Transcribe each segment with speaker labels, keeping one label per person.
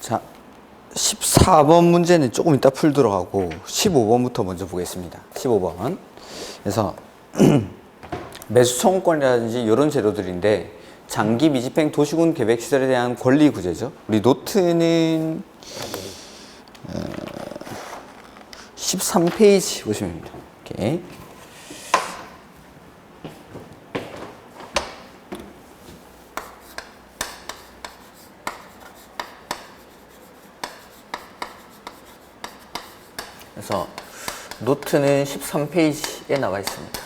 Speaker 1: 자, 14번 문제는 조금 이따 풀도록 하고 15번부터 먼저 보겠습니다. 15번. 그래서 매수 청구권이라든지 이런 제도들인데 장기 미집행 도시군 계획 시설에 대한 권리 구제죠. 우리 노트는 13페이지 보시면 됩니다. 이렇게. 그래서 노트는 13페이지에 나와 있습니다.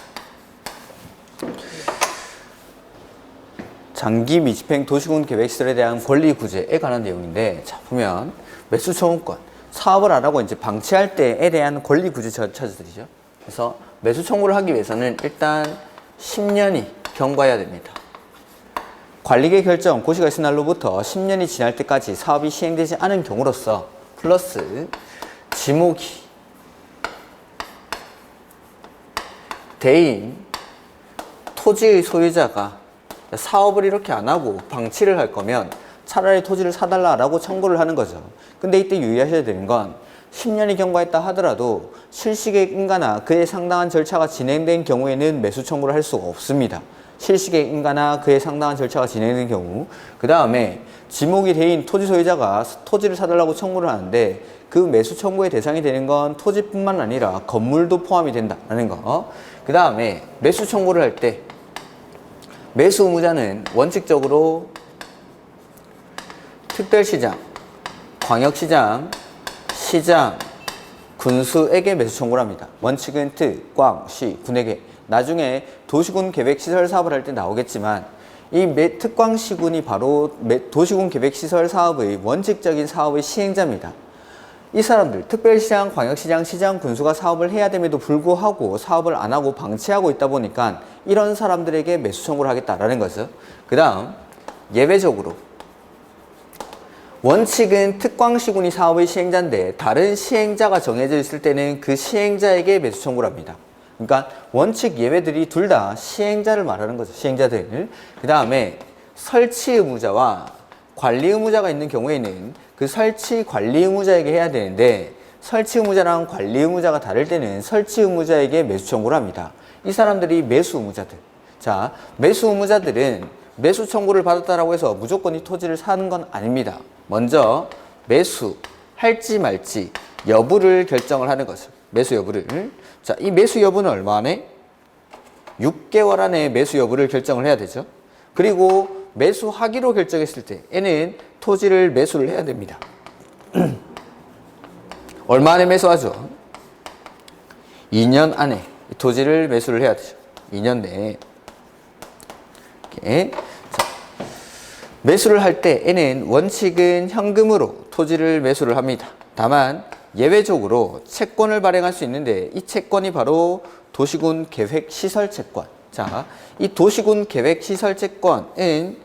Speaker 1: 장기 미집행 도시군 계획 시설에 대한 권리 구제에 관한 내용인데, 자 보면 매수 청구권, 사업을 안 하고 이제 방치할 때에 대한 권리 구제 절차들이죠. 그래서 매수 청구를 하기 위해서는 일단 10년이 경과해야 됩니다. 관리계 결정 고시가 있은 날로부터 10년이 지날 때까지 사업이 시행되지 않은 경우로서 플러스 지목이 대인 토지의 소유자가 사업을 이렇게 안 하고 방치를 할 거면 차라리 토지를 사달라라고 청구를 하는 거죠. 근데 이때 유의하셔야 되는 건 10년이 경과했다 하더라도 실시계획 인가나 그에 상당한 절차가 진행된 경우에는 매수 청구를 할 수가 없습니다. 실시계획 인가나 그에 상당한 절차가 진행된 경우, 그 다음에 지목이 대인 토지 소유자가 토지를 사달라고 청구를 하는데 그 매수 청구의 대상이 되는 건 토지뿐만 아니라 건물도 포함이 된다는 거. 그 다음에 매수 청구를 할 때 매수 의무자는 원칙적으로 특별시장, 광역시장, 시장, 군수에게 매수 청구를 합니다. 원칙은 특, 광, 시, 군에게. 나중에 도시군 계획 시설 사업을 할 때 나오겠지만 이 특광시군이 바로 도시군 계획 시설 사업의 원칙적인 사업의 시행자입니다. 이 사람들, 특별시장, 광역시장, 시장, 군수가 사업을 해야 됨에도 불구하고 사업을 안 하고 방치하고 있다 보니까 이런 사람들에게 매수 청구를 하겠다라는 거죠. 그 다음, 예외적으로 원칙은 특광시군이 사업의 시행자인데 다른 시행자가 정해져 있을 때는 그 시행자에게 매수 청구를 합니다. 그러니까 원칙 예외들이 둘 다 시행자를 말하는 거죠. 시행자들. 그 다음에 설치 의무자와 관리 의무자가 있는 경우에는 그 설치 관리 의무자에게 해야 되는데 설치 의무자랑 관리 의무자가 다를 때는 설치 의무자에게 매수 청구를 합니다. 이 사람들이 매수 의무자들. 자, 매수 의무자들은 매수 청구를 받았다라고 해서 무조건 이 토지를 사는 건 아닙니다. 먼저 매수 할지 말지 여부를 결정을 하는 거죠. 매수 여부를. 자, 이 매수 여부는 얼마 안에? 6개월 안에 매수 여부를 결정을 해야 되죠. 그리고 매수하기로 결정했을 때에는 토지를 매수를 해야 됩니다. 얼마 안에 매수하죠? 2년 안에 토지를 매수를 해야 되죠. 2년 내에. 이렇게. 자, 매수를 할 때에는 원칙은 현금으로 토지를 매수를 합니다. 다만 예외적으로 채권을 발행할 수 있는데 이 채권이 바로 도시군 계획시설 채권. 자, 이 도시군 계획시설 채권은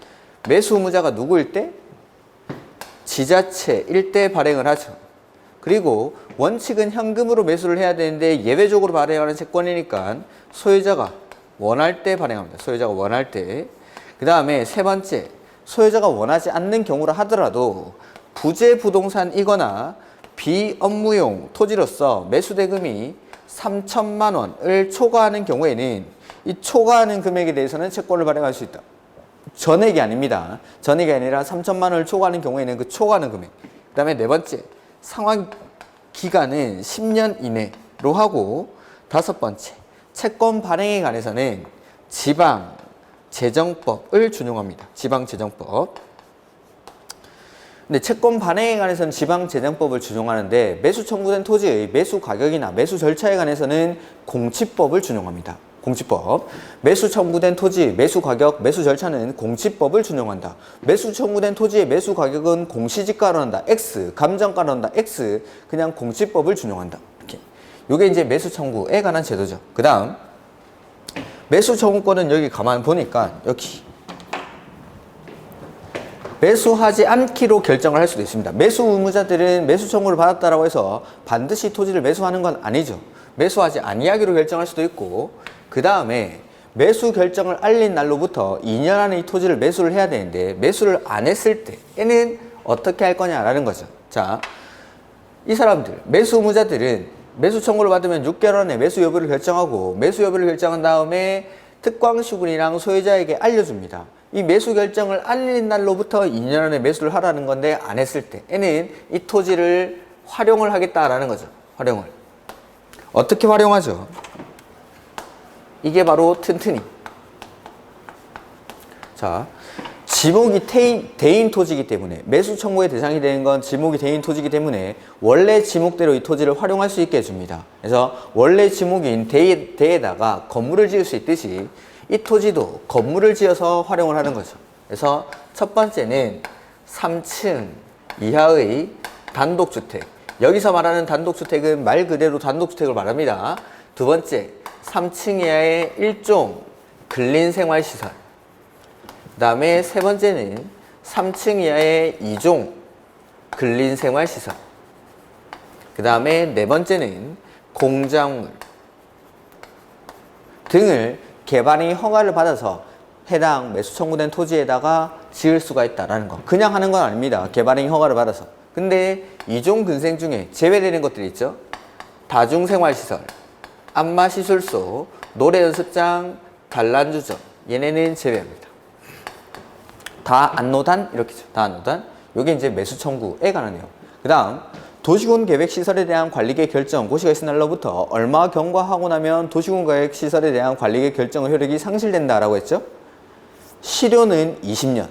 Speaker 1: 매수 의무자가 누구일 때? 지자체일 때 발행을 하죠. 그리고 원칙은 현금으로 매수를 해야 되는데 예외적으로 발행하는 채권이니까 소유자가 원할 때 발행합니다. 소유자가 원할 때. 그 다음에 세 번째, 소유자가 원하지 않는 경우라 하더라도 부재 부동산이거나 비업무용 토지로서 매수 대금이 3천만 원을 초과하는 경우에는 이 초과하는 금액에 대해서는 채권을 발행할 수 있다. 전액이 아닙니다. 전액이 아니라 3천만 원을 초과하는 경우에는 그 초과하는 금액. 그 다음에 네 번째, 상환 기간은 10년 이내로 하고 다섯 번째, 채권 발행에 관해서는 지방재정법을 준용합니다. 지방재정법. 근데 채권 발행에 관해서는 지방재정법을 준용하는데 매수 청구된 토지의 매수 가격이나 매수 절차에 관해서는 공치법을 준용합니다. 공치법. 매수 청구된 토지, 매수 가격, 매수 절차는 공치법을 준용한다. 매수 청구된 토지의 매수 가격은 공시지가로 한다. X. 감정가로 한다. X. 그냥 공치법을 준용한다. 이렇게. 요게 이제 매수 청구에 관한 제도죠. 그 다음, 매수 청구권은 여기 가만 보니까 여기. 매수하지 않기로 결정을 할 수도 있습니다. 매수 의무자들은 매수 청구를 받았다라고 해서 반드시 토지를 매수하는 건 아니죠. 매수하지 아니하기로 결정할 수도 있고, 그 다음에 매수 결정을 알린 날로부터 2년 안에 이 토지를 매수를 해야 되는데 매수를 안 했을 때에는 어떻게 할 거냐라는 거죠. 자, 이 사람들, 매수 의무자들은 매수 청구를 받으면 6개월 안에 매수 여부를 결정하고 매수 여부를 결정한 다음에 특광시군이랑 소유자에게 알려줍니다. 이 매수 결정을 알린 날로부터 2년 안에 매수를 하라는 건데 안 했을 때에는 이 토지를 활용을 하겠다라는 거죠. 활용을. 어떻게 활용하죠? 이게 바로 튼튼히. 자, 지목이 대인 토지이기 때문에 매수 청구의 대상이 되는 건 지목이 대인 토지이기 때문에 원래 지목대로 이 토지를 활용할 수 있게 해줍니다. 그래서 원래 지목인 대에다가 건물을 지을 수 있듯이 이 토지도 건물을 지어서 활용을 하는 거죠. 그래서 첫 번째는 3층 이하의 단독주택. 여기서 말하는 단독주택은 말 그대로 단독주택을 말합니다. 두 번째, 3층 이하의 일종 근린생활시설. 그 다음에 세 번째는 3층 이하의 2종 근린생활시설. 그 다음에 네 번째는 공작물 등을 개발이 허가를 받아서 해당 매수 청구된 토지에다가 지을 수가 있다라는 거. 그냥 하는 건 아닙니다. 개발행위 허가를 받아서. 근데 이종 근생 중에 제외되는 것들이 있죠. 다중생활시설, 안마시술소, 노래연습장, 단란주점. 얘네는 제외합니다. 다안노단 이렇게죠. 다안노단. 요게 이제 매수 청구에 관한 내용. 그 다음 도시군 계획시설에 대한 관리계획 결정, 고시가 있은 날로부터 얼마 경과하고 나면 도시군 계획시설에 대한 관리계획 결정의 효력이 상실된다라고 했죠. 실효는 20년.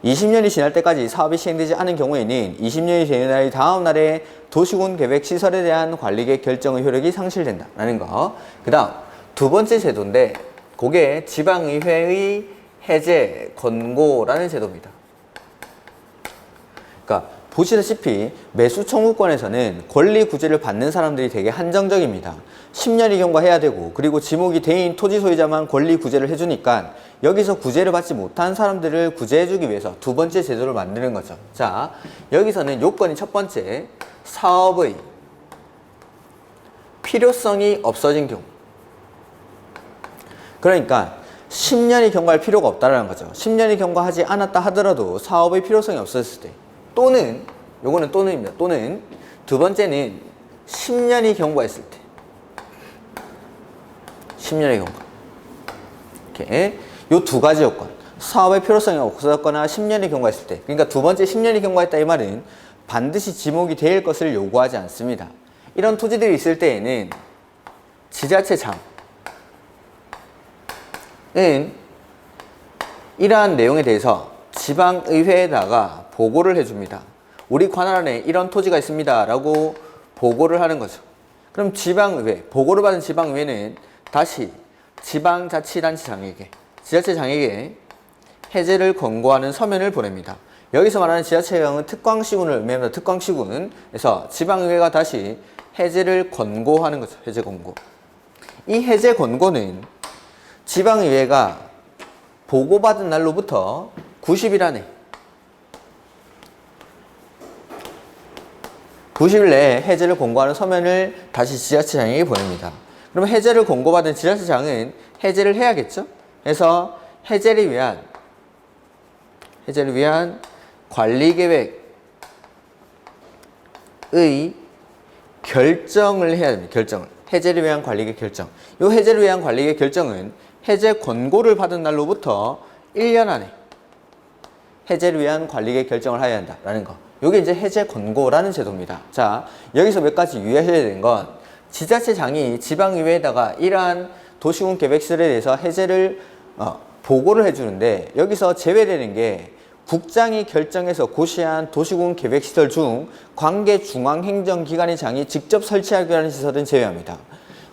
Speaker 1: 20년이 지날 때까지 사업이 시행되지 않은 경우에는 20년이 되는 날 다음 날에 도시군 계획시설에 대한 관리계획 결정의 효력이 상실된다라는 거. 그 다음 두 번째 제도인데 그게 지방의회의 해제 권고라는 제도입니다. 그러니까 보시다시피 매수 청구권에서는 권리 구제를 받는 사람들이 되게 한정적입니다. 10년이 경과해야 되고 그리고 지목이 대인 토지 소유자만 권리 구제를 해주니까 여기서 구제를 받지 못한 사람들을 구제해주기 위해서 두 번째 제도를 만드는 거죠. 자, 여기서는 요건이 첫 번째, 사업의 필요성이 없어진 경우. 그러니까 10년이 경과할 필요가 없다는 거죠. 10년이 경과하지 않았다 하더라도 사업의 필요성이 없었을 때, 또는 요거는 또는입니다. 또는 두 번째는 10년이 경과했을 때. 10년의 경과. 이렇게 요 두 가지 요건. 사업의 필요성이 없었거나 10년이 경과했을 때. 그러니까 두 번째 10년이 경과했다 이 말은 반드시 지목이 될 것을 요구하지 않습니다. 이런 토지들이 있을 때에는 지자체장은 이러한 내용에 대해서 지방의회에다가 보고를 해줍니다. 우리 관할 안에 이런 토지가 있습니다 라고 보고를 하는 거죠. 그럼 지방의회, 보고를 받은 지방의회는 다시 지방자치단체장에게, 지자체장에게 해제를 권고하는 서면을 보냅니다. 여기서 말하는 지자체장은 특광시군을 의미합니다. 특광시군. 그래서 지방의회가 다시 해제를 권고하는 거죠. 해제 권고. 이 해제 권고는 지방의회가 보고받은 날로부터 90일 안에 90일 내에 해제를 권고하는 서면을 다시 지자체장에게 보냅니다. 그럼 해제를 권고받은 지자체장은 해제를 해야겠죠? 그래서 해제를 위한 관리계획의 결정을 해야 됩니다. 결정을. 해제를 위한 관리계획 결정. 이 해제를 위한 관리계획 결정은 해제 권고를 받은 날로부터 1년 안에 해제를 위한 관리계획 결정을 해야 한다라는 거. 이게 이제 해제 권고라는 제도입니다. 자, 여기서 몇 가지 유의하셔야 되는 건 지자체장이 지방의회에다가 이러한 도시군 계획시설에 대해서 해제를 보고를 해주는데 여기서 제외되는 게 국장이 결정해서 고시한 도시군 계획시설 중 관계 중앙행정기관의 직접 설치하기로 하는 시설은 제외합니다.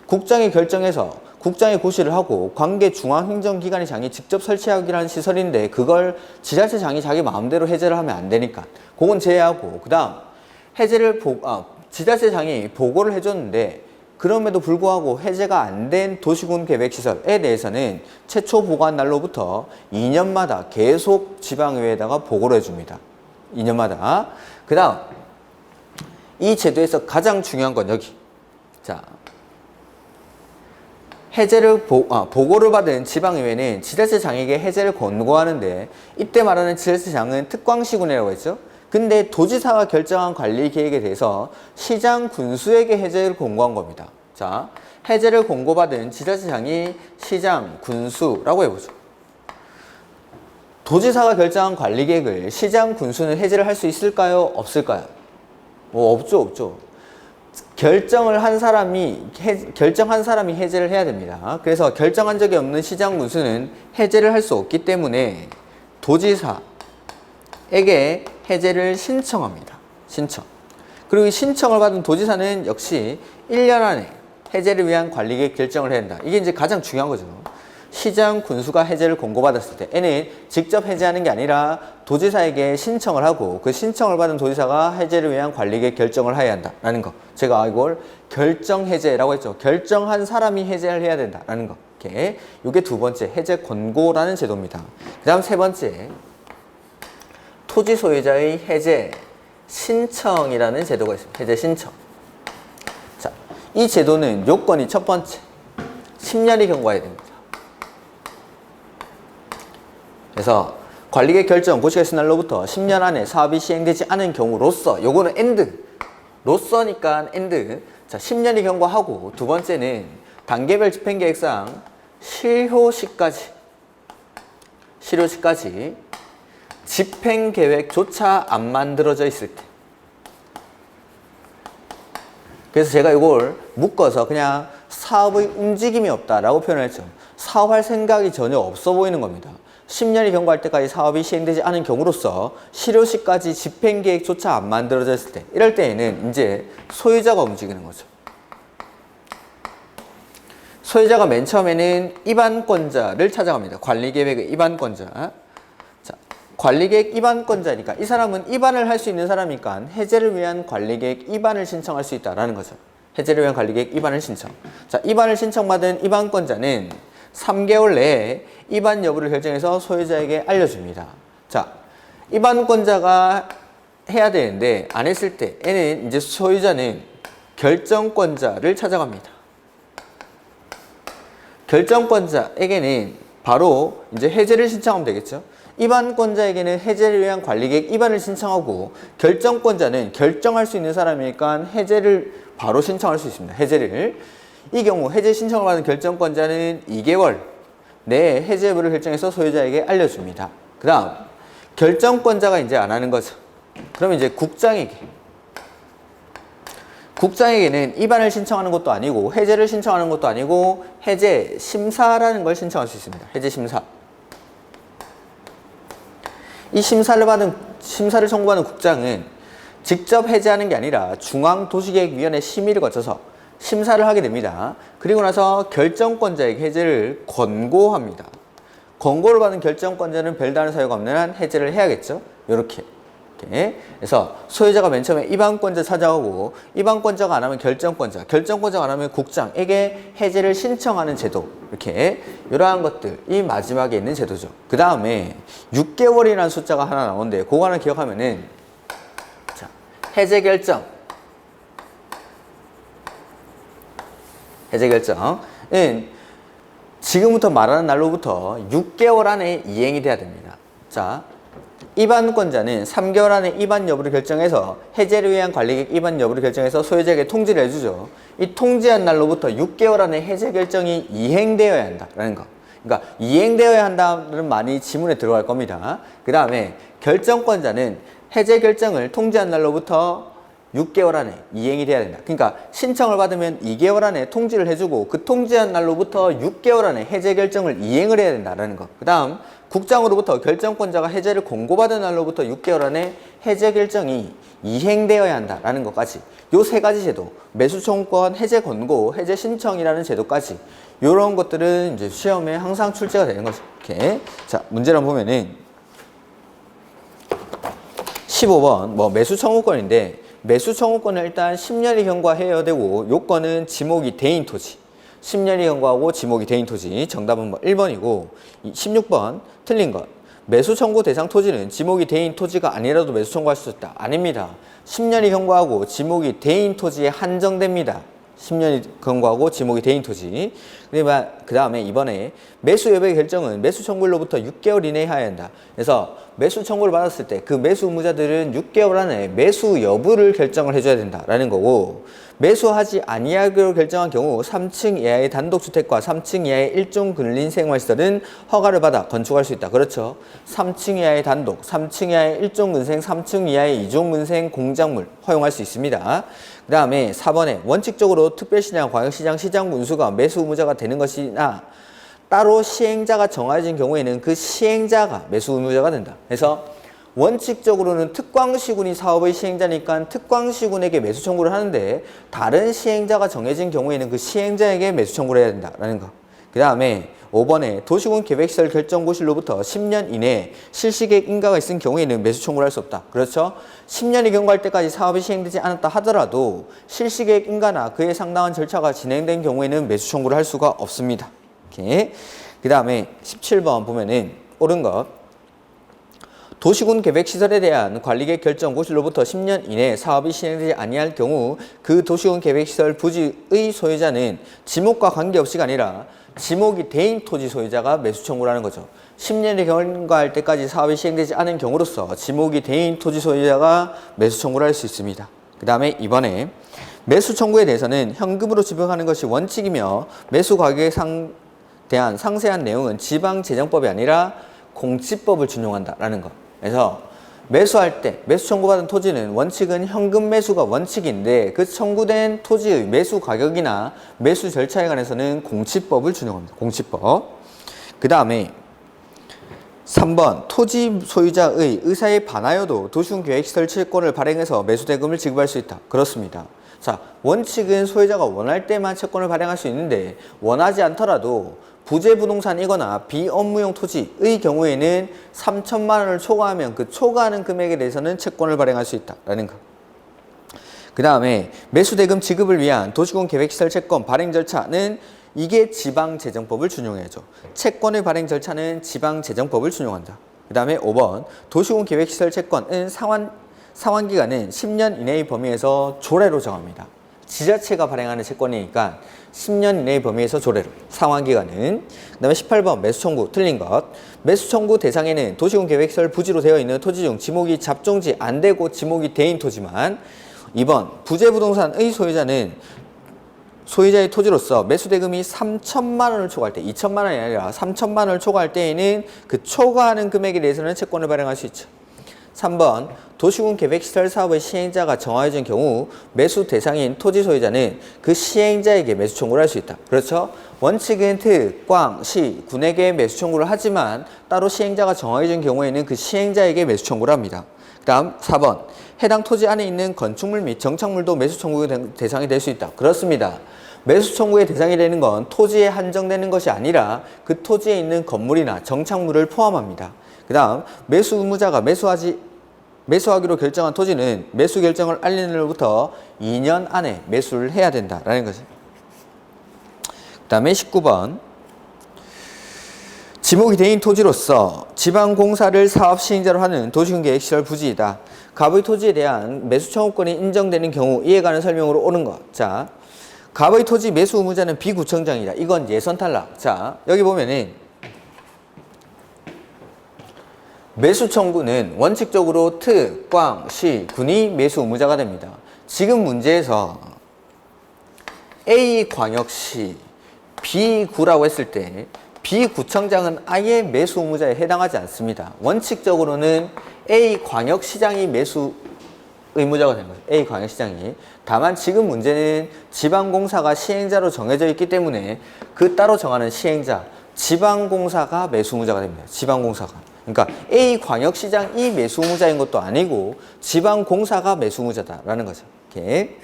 Speaker 1: 국장이 결정해서 국장이 고시를 하고 관계 중앙행정기관의 장이 직접 설치하기로 하는 시설인데 그걸 지자체장이 자기 마음대로 해제를 하면 안 되니까 그건 제외하고, 그 다음 해제를 지자체장이 보고를 해줬는데 그럼에도 불구하고 해제가 안 된 도시군 계획시설에 대해서는 최초 보고한 날로부터 2년마다 계속 지방의회에다가 보고를 해줍니다. 2년마다. 그 다음 이 제도에서 가장 중요한 건 여기. 자, 해제를 보고를 받은 지방의회는 지자체장에게 해제를 권고하는데 이때 말하는 지자체장은 특광시군이라고 했죠. 근데 도지사가 결정한 관리 계획에 대해서 시장 군수에게 해제를 공고한 겁니다. 자, 해제를 공고받은 지자체장이 시장 군수라고 해보죠. 도지사가 결정한 관리 계획을 시장 군수는 해제를 할 수 있을까요? 없을까요? 뭐 없죠. 결정한 사람이 해제를 해야 됩니다. 그래서 결정한 적이 없는 시장 군수는 해제를 할 수 없기 때문에 도지사에게 해제를 신청합니다. 신청. 그리고 이 신청을 받은 도지사는 역시 1년 안에 해제를 위한 관리계획 결정을 해야 된다. 이게 이제 가장 중요한 거죠. 시장 군수가 해제를 공고받았을 때 얘는 직접 해제하는 게 아니라 도지사에게 신청을 하고 그 신청을 받은 도지사가 해제를 위한 관리계획 결정을 해야 한다라는 거. 제가 이걸 결정 해제라고 했죠. 결정한 사람이 해제를 해야 된다라는 거. 이렇게 이게 두 번째 해제 권고라는 제도입니다. 그다음 세 번째 토지 소유자의 해제 신청이라는 제도가 있습니다. 해제 신청. 자, 이 제도는 요건이 첫 번째 10년이 경과해야 됩니다. 그래서 관리계획 결정 고시가 날로부터 10년 안에 사업이 시행되지 않은 경우로서 요거는 로서니까 엔드. 자, 10년이 경과하고 두 번째는 단계별 집행계획상 실효시까지 집행계획조차 안 만들어져 있을 때. 그래서 제가 이걸 묶어서 그냥 사업의 움직임이 없다라고 표현을 했죠. 사업할 생각이 전혀 없어 보이는 겁니다. 10년이 경과할 때까지 사업이 시행되지 않은 경우로서 실효시까지 집행계획조차 안 만들어져 있을 때, 이럴 때에는 이제 소유자가 움직이는 거죠. 소유자가 맨 처음에는 입안권자를 찾아갑니다. 관리계획의 입안권자. 자, 관리계획 입안권자니까 이 사람은 입안을 할 수 있는 사람이니까 해제를 위한 관리계획 입안을 신청할 수 있다라는 거죠. 해제를 위한 관리계획 입안을 신청. 자, 입안을 신청받은 입안권자는 3개월 내에 입안 여부를 결정해서 소유자에게 알려줍니다. 자, 입안권자가 해야 되는데 안 했을 때 얘는 이제 소유자는 결정권자를 찾아갑니다. 결정권자에게는 바로 이제 해제를 신청하면 되겠죠. 입안권자에게는 해제를 위한 관리계획 입안을 신청하고 결정권자는 결정할 수 있는 사람이니까 해제를 바로 신청할 수 있습니다. 해제를. 이 경우 해제 신청을 받은 결정권자는 2개월 내에 해제 여부를 결정해서 소유자에게 알려줍니다. 그 다음 결정권자가 이제 안 하는 거죠. 그러면 이제 국장에게는 입안을 신청하는 것도 아니고 해제를 신청하는 것도 아니고 해제 심사라는 걸 신청할 수 있습니다. 해제 심사. 이 심사를 청구받은 국장은 직접 해제하는 게 아니라 중앙도시계획위원회 심의를 거쳐서 심사를 하게 됩니다. 그리고 나서 결정권자에게 해제를 권고합니다. 권고를 받은 결정권자는 별다른 사유가 없는 한 해제를 해야겠죠. 이렇게. 그래서 소유자가 맨 처음에 입안권자 찾아오고 입안권자가 안 하면 결정권자가 안 하면 국장에게 해제를 신청하는 제도. 이렇게 이러한 것들이 마지막에 있는 제도죠. 그 다음에 6개월이라는 숫자가 하나 나오는데 그거 하나 기억하면은 자, 해제 결정은 지금부터 말하는 날로부터 6개월 안에 이행이 돼야 됩니다. 자, 입안권자는 3개월 안에 입안 여부를 결정해서 해제를 위한 관리계획 입안 여부를 결정해서 소유자에게 통지를 해주죠. 이 통지한 날로부터 6개월 안에 해제 결정이 이행되어야 한다라는 거. 그러니까 이행되어야 한다는 말이 지문에 들어갈 겁니다. 그 다음에 결정권자는 해제 결정을 통지한 날로부터 6개월 안에 이행이 돼야 된다. 그러니까 신청을 받으면 2개월 안에 통지를 해주고 그 통지한 날로부터 6개월 안에 해제 결정을 이행을 해야 된다는 거. 그 다음 국장으로부터 결정권자가 해제를 공고받은 날로부터 6개월 안에 해제 결정이 이행되어야 한다라는 것까지 요 세 가지 제도, 매수청구권, 해제 권고, 해제 신청이라는 제도까지 요런 것들은 이제 시험에 항상 출제가 되는 거죠. 이렇게. 자, 문제를 한번 보면은 15번 매수청구권인데 매수청구권은 일단 10년이 경과해야 되고 요건은 지목이 대인 토지 10년이 경과하고 지목이 대인 토지 정답은 1번이고 16번 틀린 것 매수 청구 대상 토지는 지목이 대인 토지가 아니라도 매수 청구할 수 있다. 아닙니다. 10년이 경과하고 지목이 대인 토지에 한정됩니다. 10년이 경과하고 지목이 대인 토지. 그 다음에 이번에 매수 여부의 결정은 매수 청구일로부터 6개월 이내에 해야 한다. 그래서 매수 청구를 받았을 때 그 매수 의무자들은 6개월 안에 매수 여부를 결정을 해줘야 된다라는 거고, 매수하지 아니하기로 결정한 경우 3층 이하의 단독주택과 3층 이하의 일종 근린생활시설은 허가를 받아 건축할 수 있다. 그렇죠. 3층 이하의 단독, 3층 이하의 일종 근생, 3층 이하의 이종 근생 공작물 허용할 수 있습니다. 그 다음에 4번에 원칙적으로 특별시장, 광역시장, 시장 군수가 매수 의무자가 되는 것이나 따로 시행자가 정해진 경우에는 그 시행자가 매수 의무자가 된다. 그래서 원칙적으로는 특광시군이 사업의 시행자니까 특광시군에게 매수 청구를 하는데, 다른 시행자가 정해진 경우에는 그 시행자에게 매수 청구를 해야 된다라는 거. 그 다음에 5번에 도시군 계획시설 결정고시로부터 10년 이내에 실시계획 인가가 있은 경우에는 매수 청구를 할 수 없다. 그렇죠? 10년이 경과할 때까지 사업이 시행되지 않았다 하더라도 실시계획 인가나 그에 상당한 절차가 진행된 경우에는 매수 청구를 할 수가 없습니다. 이렇게. 그 다음에 17번 보면은 옳은 것. 도시군 계획시설에 대한 관리계획 결정 고시로부터 10년 이내에 사업이 시행되지 아니할 경우 그 도시군 계획시설 부지의 소유자는 지목과 관계없이가 아니라 지목이 대인 토지 소유자가 매수 청구를 하는 거죠. 10년이 경과할 때까지 사업이 시행되지 않은 경우로서 지목이 대인 토지 소유자가 매수 청구를 할 수 있습니다. 그 다음에 이번에 매수 청구에 대해서는 현금으로 지불하는 것이 원칙이며 매수 가격에 대한 상세한 내용은 지방재정법이 아니라 공지법을 준용한다라는 것. 그래서 매수할 때 매수 청구받은 토지는 원칙은 현금 매수가 원칙인데 그 청구된 토지의 매수 가격이나 매수 절차에 관해서는 공지법을 준용합니다. 공지법. 그 다음에 3번 토지 소유자의 의사에 반하여도 도시군 계획시설 채권을 발행해서 매수대금을 지급할 수 있다. 그렇습니다. 자, 원칙은 소유자가 원할 때만 채권을 발행할 수 있는데 원하지 않더라도 부재부동산이거나 비업무용 토지의 경우에는 3천만 원을 초과하면 그 초과하는 금액에 대해서는 채권을 발행할 수 있다라는 거. 그 다음에 매수대금 지급을 위한 도시군 계획시설 채권 발행 절차는 이게 지방재정법을 준용해야죠. 채권의 발행 절차는 지방재정법을 준용한다. 그 다음에 5번 도시군 계획시설 채권은 상환기간은 10년 이내의 범위에서 조례로 정합니다. 지자체가 발행하는 채권이니까 10년 이내의 범위에서 조례로. 상환기간은. 그 다음에 18번 매수청구 틀린 것. 매수청구 대상에는 도시군 계획시설 부지로 되어 있는 토지 중 지목이 잡종지 안 되고 지목이 대인 토지만. 2번 부재부동산의 소유자는 소유자의 토지로서 매수대금이 3천만 원을 초과할 때, 2천만 원이 아니라 3천만 원을 초과할 때에는 그 초과하는 금액에 대해서는 채권을 발행할 수 있죠. 3번 도시군 계획시설 사업의 시행자가 정해진 경우 매수 대상인 토지 소유자는 그 시행자에게 매수 청구를 할 수 있다. 그렇죠? 원칙은 특, 광, 시, 군에게 매수 청구를 하지만 따로 시행자가 정해진 경우에는 그 시행자에게 매수 청구를 합니다. 그 다음 4번 해당 토지 안에 있는 건축물 및 정착물도 매수 청구의 대상이 될 수 있다. 그렇습니다. 매수 청구의 대상이 되는 건 토지에 한정되는 것이 아니라 그 토지에 있는 건물이나 정착물을 포함합니다. 그 다음 매수 의무자가 매수하기로 결정한 토지는 매수 결정을 알리는 날부터 2년 안에 매수를 해야 된다라는 거죠. 그 다음에 19번 지목이 대인 토지로서 지방공사를 사업 시행자로 하는 도시군 계획시설 부지이다. 갑의 토지에 대한 매수 청구권이 인정되는 경우 이에 관한 설명으로 옳은 것. 자, 갑의 토지 매수 의무자는 비구청장이다. 이건 예선 탈락. 자, 여기 보면은 매수 청구는 원칙적으로 특, 광, 시, 군이 매수 의무자가 됩니다. 지금 문제에서 A광역시, B구라고 했을 때 B구청장은 아예 매수 의무자에 해당하지 않습니다. 원칙적으로는 A광역시장이 매수 의무자가 되는 거죠. A광역시장이. 다만 지금 문제는 지방공사가 시행자로 정해져 있기 때문에 그 따로 정하는 시행자, 지방공사가 매수 의무자가 됩니다. 지방공사가. 그러니까 A광역시장이 매수 의무자인 것도 아니고 지방공사가 매수 의무자다라는 거죠. 이렇게.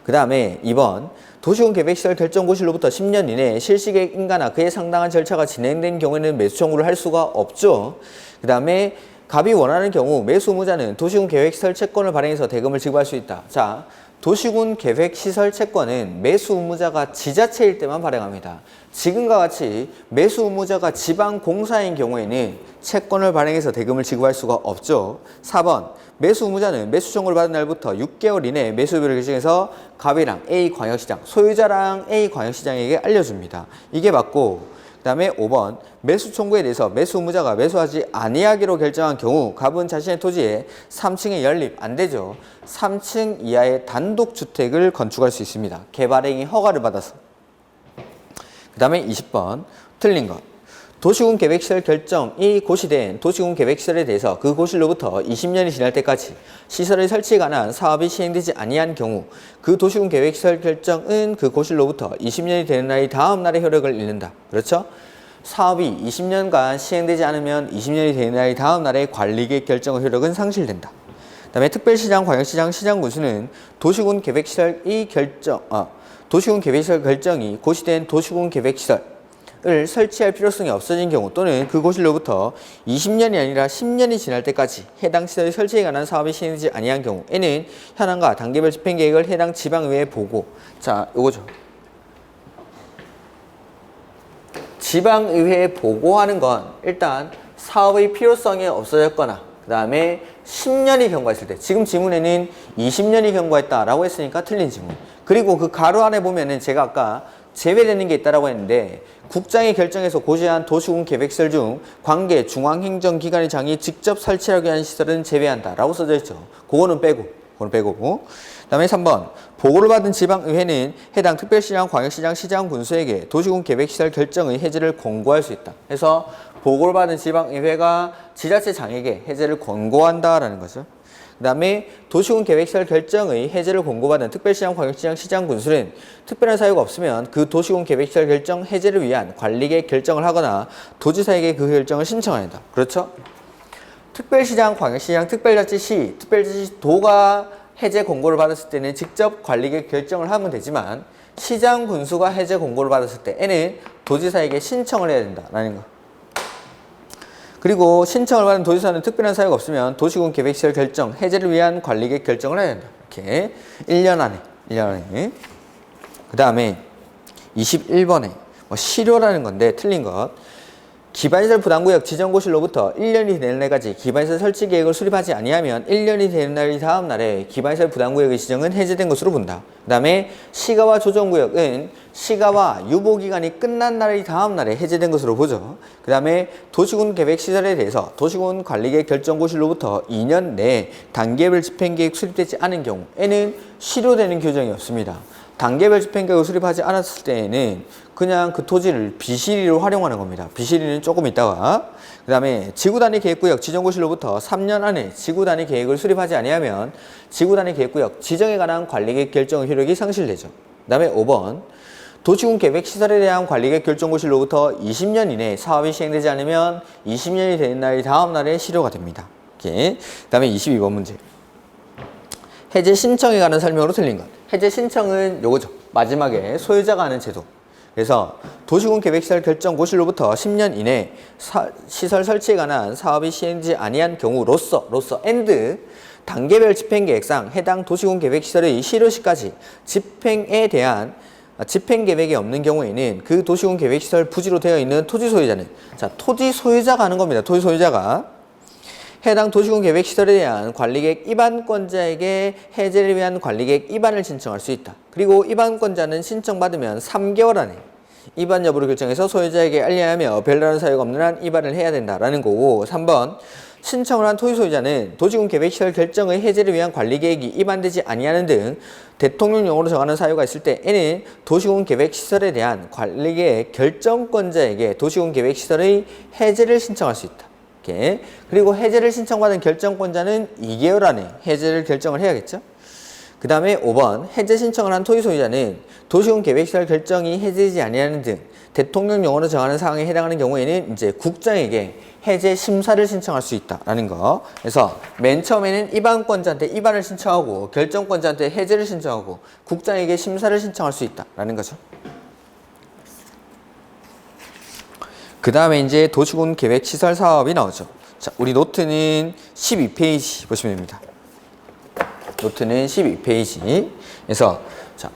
Speaker 1: 그 다음에 2번 도시군 계획시설 결정고시로부터 10년 이내에 실시계획 인가나 그에 상당한 절차가 진행된 경우에는 매수 청구를 할 수가 없죠. 그 다음에 갑이 원하는 경우 매수 의무자는 도시군 계획시설 채권을 발행해서 대금을 지급할 수 있다. 자, 도시군 계획시설 채권은 매수 의무자가 지자체일 때만 발행합니다. 지금과 같이 매수 의무자가 지방공사인 경우에는 채권을 발행해서 대금을 지급할 수가 없죠. 4번 매수 의무자는 매수 청구를 받은 날부터 6개월 이내에 매수비를 결정해서 갑이랑 A 광역시장, 소유자랑 A 광역시장에게 알려줍니다. 이게 맞고, 그 다음에 5번 매수 청구에 대해서 매수 의무자가 매수하지 아니하기로 결정한 경우 갑은 자신의 토지에 3층에 연립 안 되죠. 3층 이하의 단독주택을 건축할 수 있습니다. 개발행위 허가를 받아서. 그 다음에 20번 틀린 것. 도시군 계획시설 결정이 고시된 도시군 계획시설에 대해서 그 고시로부터 20년이 지날 때까지 시설의 설치에 관한 사업이 시행되지 아니한 경우 그 도시군 계획시설 결정은 그 고시로부터 20년이 되는 날이 다음 날의 효력을 잃는다. 그렇죠? 사업이 20년간 시행되지 않으면 20년이 되는 날이 다음 날의 관리계획 결정의 효력은 상실된다. 그 다음에 특별시장, 광역시장, 시장군수는 도시군 계획시설의 도시군 계획시설 결정이 고시된 도시군 계획시설 을 설치할 필요성이 없어진 경우 또는 그 고시로부터 20년이 아니라 10년이 지날 때까지 해당 시설의 설치에 관한 사업이 시행되지 아니한 경우에는 현황과 단계별 집행계획을 해당 지방의회에 보고. 자, 요거죠. 지방의회에 보고하는 건 일단 사업의 필요성이 없어졌거나 그 다음에 10년이 경과했을 때, 지금 지문에는 20년이 경과했다라고 했으니까 틀린 지문. 그리고 그 가로 안에 보면은 제가 아까 제외되는 게 있다라고 했는데 국장이 결정해서 고시한 도시군 계획시설 중 관계 중앙행정기관의 장이 직접 설치하기 위한 시설은 제외한다 라고 써져 있죠. 그거는 빼고. 그 다음에 3번 보고를 받은 지방의회는 해당 특별시장, 광역시장, 시장군수에게 도시군 계획시설 결정의 해제를 권고할 수 있다. 그래서 보고를 받은 지방의회가 지자체장에게 해제를 권고한다라는 거죠. 그 다음에 도시군 계획시설 결정의 해제를 권고받은 특별시장, 광역시장, 시장군수는 특별한 사유가 없으면 그 도시군 계획시설 결정 해제를 위한 관리계획 결정을 하거나 도지사에게 그 결정을 신청한다. 그렇죠? 특별시장, 광역시장, 특별자치시, 특별자치도가 해제 권고를 받았을 때는 직접 관리계획 결정을 하면 되지만 시장군수가 해제 권고를 받았을 때에는 도지사에게 신청을 해야 된다라는 거. 그리고 신청을 받은 도지사는 특별한 사유가 없으면 도시군 계획시설 결정, 해제를 위한 관리계획 결정을 해야 된다. 이렇게 1년 안에. 그 다음에 21번에 실효라는 건데 틀린 것. 기반시설 부담구역 지정고시로부터 1년이 되는 날까지 기반시설 설치 계획을 수립하지 아니하면 1년이 되는 날이 다음 날에 기반시설 부담구역의 지정은 해제된 것으로 본다. 그 다음에 시가와 조정구역은 시가와 유보기간이 끝난 날이 다음 날에 해제된 것으로 보죠. 그 다음에 도시군 계획시설에 대해서 도시군 관리계획 결정고시로부터 2년 내에 단계별 집행계획 수립되지 않은 경우에는 실효되는 규정이 없습니다. 단계별 집행계획을 수립하지 않았을 때에는 그냥 그 토지를 비실이로 활용하는 겁니다. 비실이는 조금 있다가. 그 다음에 지구단위 계획구역 지정고시로부터 3년 안에 지구단위 계획을 수립하지 아니하면 지구단위 계획구역 지정에 관한 관리계획 결정 효력이 상실되죠. 그 다음에 5번 도시군 계획시설에 대한 관리계획 결정고시로부터 20년 이내에 사업이 시행되지 않으면 20년이 되는 날이 다음 날에 실효가 됩니다. 그 다음에 22번 문제. 해제 신청에 관한 설명으로 틀린 것. 해제 신청은 요거죠. 마지막에 소유자가 하는 제도. 그래서 도시군 계획시설 결정 고시로부터 10년 이내 시설 설치에 관한 사업이 시행되지 아니한 경우로서 and 단계별 집행계획상 해당 도시군 계획시설의 실효시까지 집행에 대한 집행계획이 없는 경우에는 그 도시군 계획시설 부지로 되어 있는 토지 소유자는, 자, 토지 소유자가 하는 겁니다. 토지 소유자가 해당 도시군 계획시설에 대한 관리계획 입안권자에게 해제를 위한 관리계획 입안을 신청할 수 있다. 그리고 입안권자는 신청받으면 3개월 안에 입안 여부를 결정해서 소유자에게 알려야 하며 별다른 사유가 없는 한 입안을 해야 된다라는 거고, 3번 신청을 한 토지 소유자는 도시군 계획시설 결정의 해제를 위한 관리계획이 입안되지 아니하는 등 대통령령으로 정하는 사유가 있을 때에는 도시군 계획시설에 대한 관리계획 결정권자에게 도시군 계획시설의 해제를 신청할 수 있다. 이렇게. 그리고 해제를 신청받은 결정권자는 2개월 안에 해제를 결정을 해야겠죠. 그 다음에 5번 해제 신청을 한 토지 소유자는 도시군 계획시설 결정이 해제되지 아니하는 등 대통령령으로 정하는 사항에 해당하는 경우에는 이제 국장에게 해제 심사를 신청할 수 있다라는 거. 그래서 맨 처음에는 입안권자한테 입안을 신청하고 결정권자한테 해제를 신청하고 국장에게 심사를 신청할 수 있다라는 거죠. 그 다음에 이제 도시군 계획시설 사업이 나오죠. 자, 우리 노트는 12페이지 보시면 됩니다. 노트는 12페이지. 그래서 자,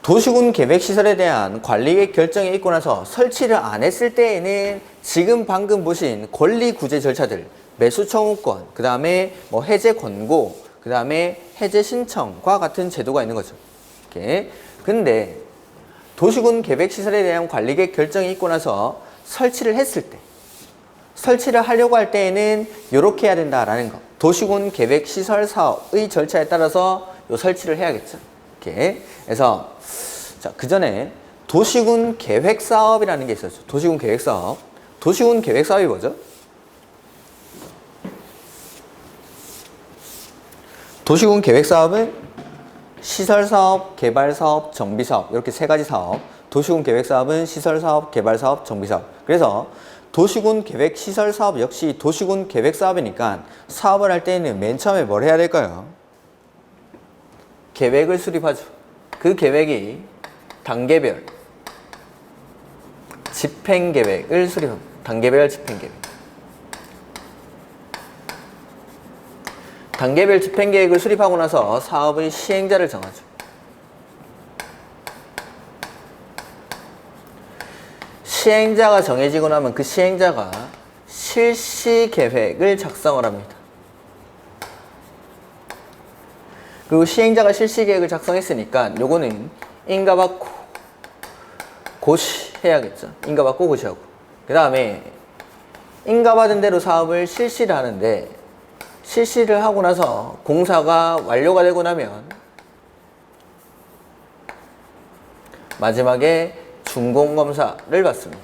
Speaker 1: 도시군 계획시설에 대한 관리계획 결정이 있고 나서 설치를 안 했을 때에는 지금 방금 보신 권리구제 절차들, 매수 청구권, 그 다음에 뭐 해제 권고, 그 다음에 해제 신청과 같은 제도가 있는 거죠. 이렇게. 근데 도시군 계획 시설에 대한 관리계획 결정이 있고 나서 설치를 했을 때, 설치를 하려고 할 때에는 이렇게 해야 된다라는 거. 도시군 계획 시설 사업의 절차에 따라서 요 설치를 해야겠죠. 이렇게. 그래서 자, 그 전에 도시군 계획 사업이라는 게 있었죠. 도시군 계획 사업. 도시군 계획 사업이 뭐죠? 도시군 계획 사업은 시설 사업, 개발 사업, 정비 사업 이렇게 세 가지 사업. 도시군 계획 사업은 시설 사업, 개발 사업, 정비 사업. 그래서 도시군 계획 시설 사업 역시 도시군 계획 사업이니까 사업을 할 때는 맨 처음에 뭘 해야 될까요? 계획을 수립하죠. 그 계획이 단계별 집행계획을 수립합니다. 단계별 집행계획. 단계별 집행계획을 수립하고 나서 사업의 시행자를 정하죠. 시행자가 정해지고 나면 그 시행자가 실시계획을 작성을 합니다. 그리고 시행자가 실시계획을 작성했으니까 요거는 인가받고 고시해야겠죠. 인가받고 고시하고. 그 다음에 인가받은 대로 사업을 실시를 하는데 실시를 하고 나서 공사가 완료가 되고 나면 마지막에 준공검사를 받습니다.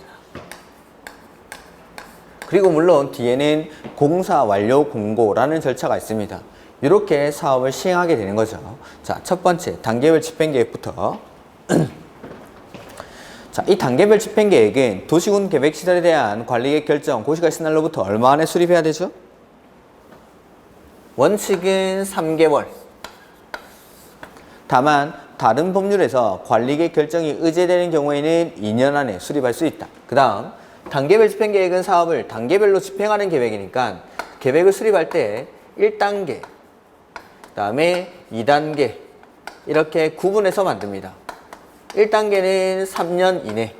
Speaker 1: 그리고 물론 뒤에는 공사 완료 공고라는 절차가 있습니다. 이렇게 사업을 시행하게 되는 거죠. 자, 첫 번째 단계별 집행계획부터. 자, 이 단계별 집행계획은 도시군 계획시설에 대한 관리계획 결정 고시가 있은 날로부터 얼마 안에 수립해야 되죠? 원칙은 3개월. 다만 다른 법률에서 관리계획 결정이 의제되는 경우에는 2년 안에 수립할 수 있다. 그 다음 단계별 집행계획은 사업을 단계별로 집행하는 계획이니까 계획을 수립할 때 1단계, 그 다음에 2단계 이렇게 구분해서 만듭니다. 1단계는 3년 이내,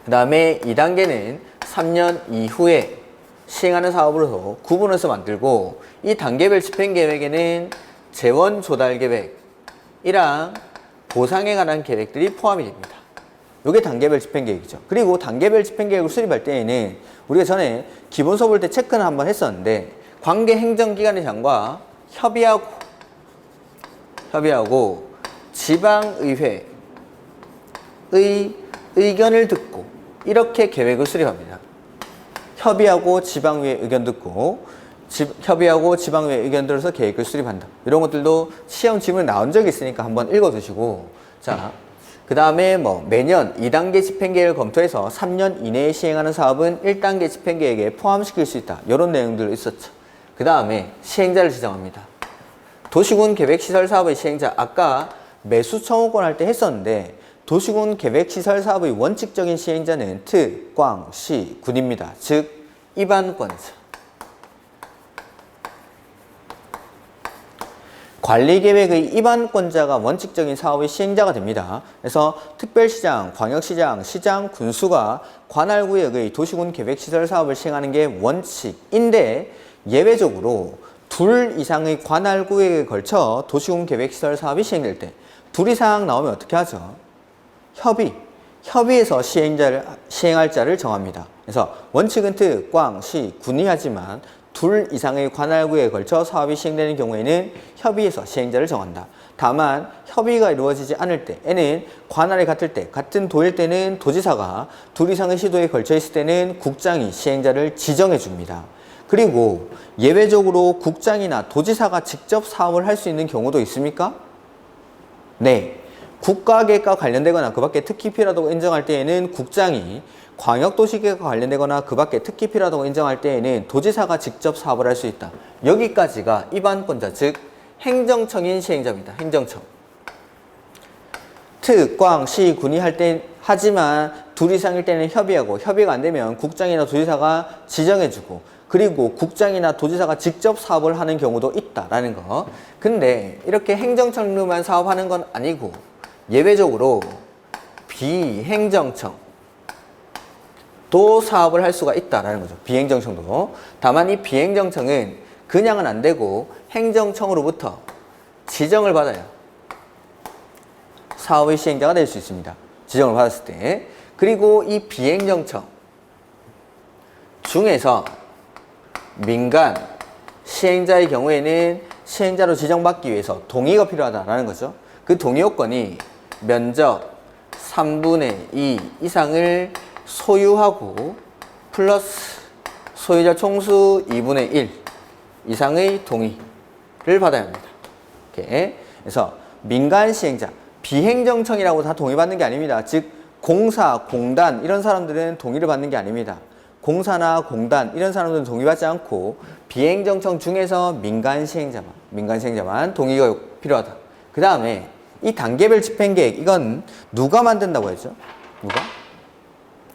Speaker 1: 그 다음에 2단계는 3년 이후에 시행하는 사업으로 구분해서 만들고, 이 단계별 집행계획에는 재원 조달 계획이랑 보상에 관한 계획들이 포함이 됩니다. 이게 단계별 집행계획이죠. 그리고 단계별 집행계획을 수립할 때에는 우리가 전에 기본 수업 볼 때 체크는 한번 했었는데 관계 행정기관의장과 협의하고 지방의회의 의견을 듣고 이렇게 계획을 수립합니다. 협의하고 지방의회 의견 듣고 협의하고 지방의회 의견 들어서 계획을 수립한다. 이런 것들도 시험 질문 나온 적이 있으니까 한번 읽어두시고, 자, 그 다음에 뭐 매년 2단계 집행계획을 검토해서 3년 이내에 시행하는 사업은 1단계 집행계획에 포함시킬 수 있다. 이런 내용들도 있었죠. 그 다음에 시행자를 지정합니다. 도시군 계획시설 사업의 시행자, 아까 매수 청구권 할 때 했었는데 도시군 계획시설 사업의 원칙적인 시행자는 특, 광, 시, 군입니다. 즉 입안권자. 관리계획의 입안권자가 원칙적인 사업의 시행자가 됩니다. 그래서 특별시장, 광역시장, 시장, 군수가 관할구역의 도시군 계획시설 사업을 시행하는 게 원칙인데 예외적으로 둘 이상의 관할구역에 걸쳐 도시군 계획시설 사업이 시행될 때 둘 이상 나오면 어떻게 하죠? 협의해서 시행할 자를 정합니다. 그래서 원칙은 특, 광, 시, 군이 하지만 둘 이상의 관할구에 걸쳐 사업이 시행되는 경우에는 협의해서 시행자를 정한다. 다만 협의가 이루어지지 않을 때에는 관할이 같을 때, 같은 도일 때는 도지사가 둘 이상의 시도에 걸쳐 있을 때는 국장이 시행자를 지정해 줍니다. 그리고 예외적으로 국장이나 도지사가 직접 사업을 할 수 있는 경우도 있습니까? 네. 국가계획과 관련되거나 그 밖에 특히 필요하다고 인정할 때에는 국장이, 광역도시계획과 관련되거나 그 밖에 특히 필요하다고 인정할 때에는 도지사가 직접 사업을 할 수 있다. 여기까지가 입안권자, 즉 행정청인 시행자입니다. 행정청. 특, 광, 시, 군이 할 때 하지만 둘 이상일 때는 협의하고, 협의가 안 되면 국장이나 도지사가 지정해주고, 그리고 국장이나 도지사가 직접 사업을 하는 경우도 있다라는 거. 근데 이렇게 행정청로만 사업하는 건 아니고 예외적으로 비행정청, 도 사업을 할 수가 있다라는 거죠. 비행정청도. 다만 이 비행정청은 그냥은 안 되고 행정청으로부터 지정을 받아요. 사업의 시행자가 될 수 있습니다. 지정을 받았을 때. 그리고 이 비행정청 중에서 민간 시행자의 경우에는 시행자로 지정받기 위해서 동의가 필요하다라는 거죠. 그 동의 요건이 면적 3분의 2 이상을 소유하고 플러스 소유자 총수 2분의 1 이상의 동의를 받아야 합니다. 이렇게. 그래서 민간 시행자, 비행정청이라고 다 동의받는 게 아닙니다. 즉 공사, 공단 이런 사람들은 동의를 받는 게 아닙니다. 공사나 공단 이런 사람들은 동의받지 않고 비행정청 중에서 민간 시행자만 동의가 필요하다. 그 다음에 이 단계별 집행계획, 이건 누가 만든다고 했죠? 누가?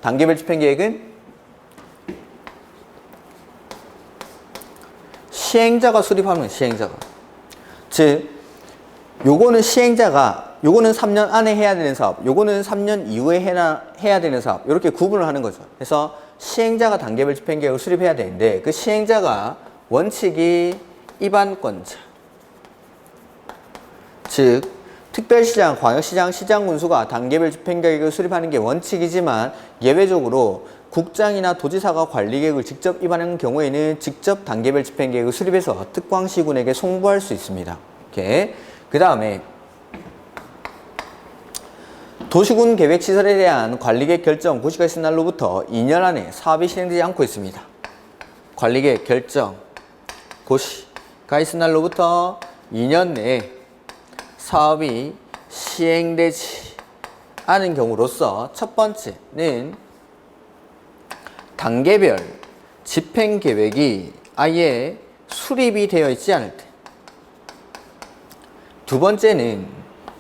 Speaker 1: 단계별 집행계획은 시행자가 수립하면 시행자가. 즉, 요거는 시행자가, 요거는 3년 안에 해야 되는 사업, 요거는 3년 이후에 해야 되는 사업, 이렇게 구분을 하는 거죠. 그래서 시행자가 단계별 집행계획을 수립해야 되는데, 그 시행자가 원칙이 입안권자. 즉, 특별시장, 광역시장, 시장군수가 단계별 집행계획을 수립하는 게 원칙이지만 예외적으로 국장이나 도지사가 관리계획을 직접 입안하는 경우에는 직접 단계별 집행계획을 수립해서 특광시군에게 송부할 수 있습니다. 이렇게. 그 다음에 도시군 계획시설에 대한 관리계획 결정 고시가 있은 날로부터 2년 안에 사업이 실행되지 않고 있습니다. 관리계획 결정 고시가 있은 날로부터 2년 내에 사업이 시행되지 않은 경우로서 첫 번째는 단계별 집행계획이 아예 수립이 되어 있지 않을 때, 두 번째는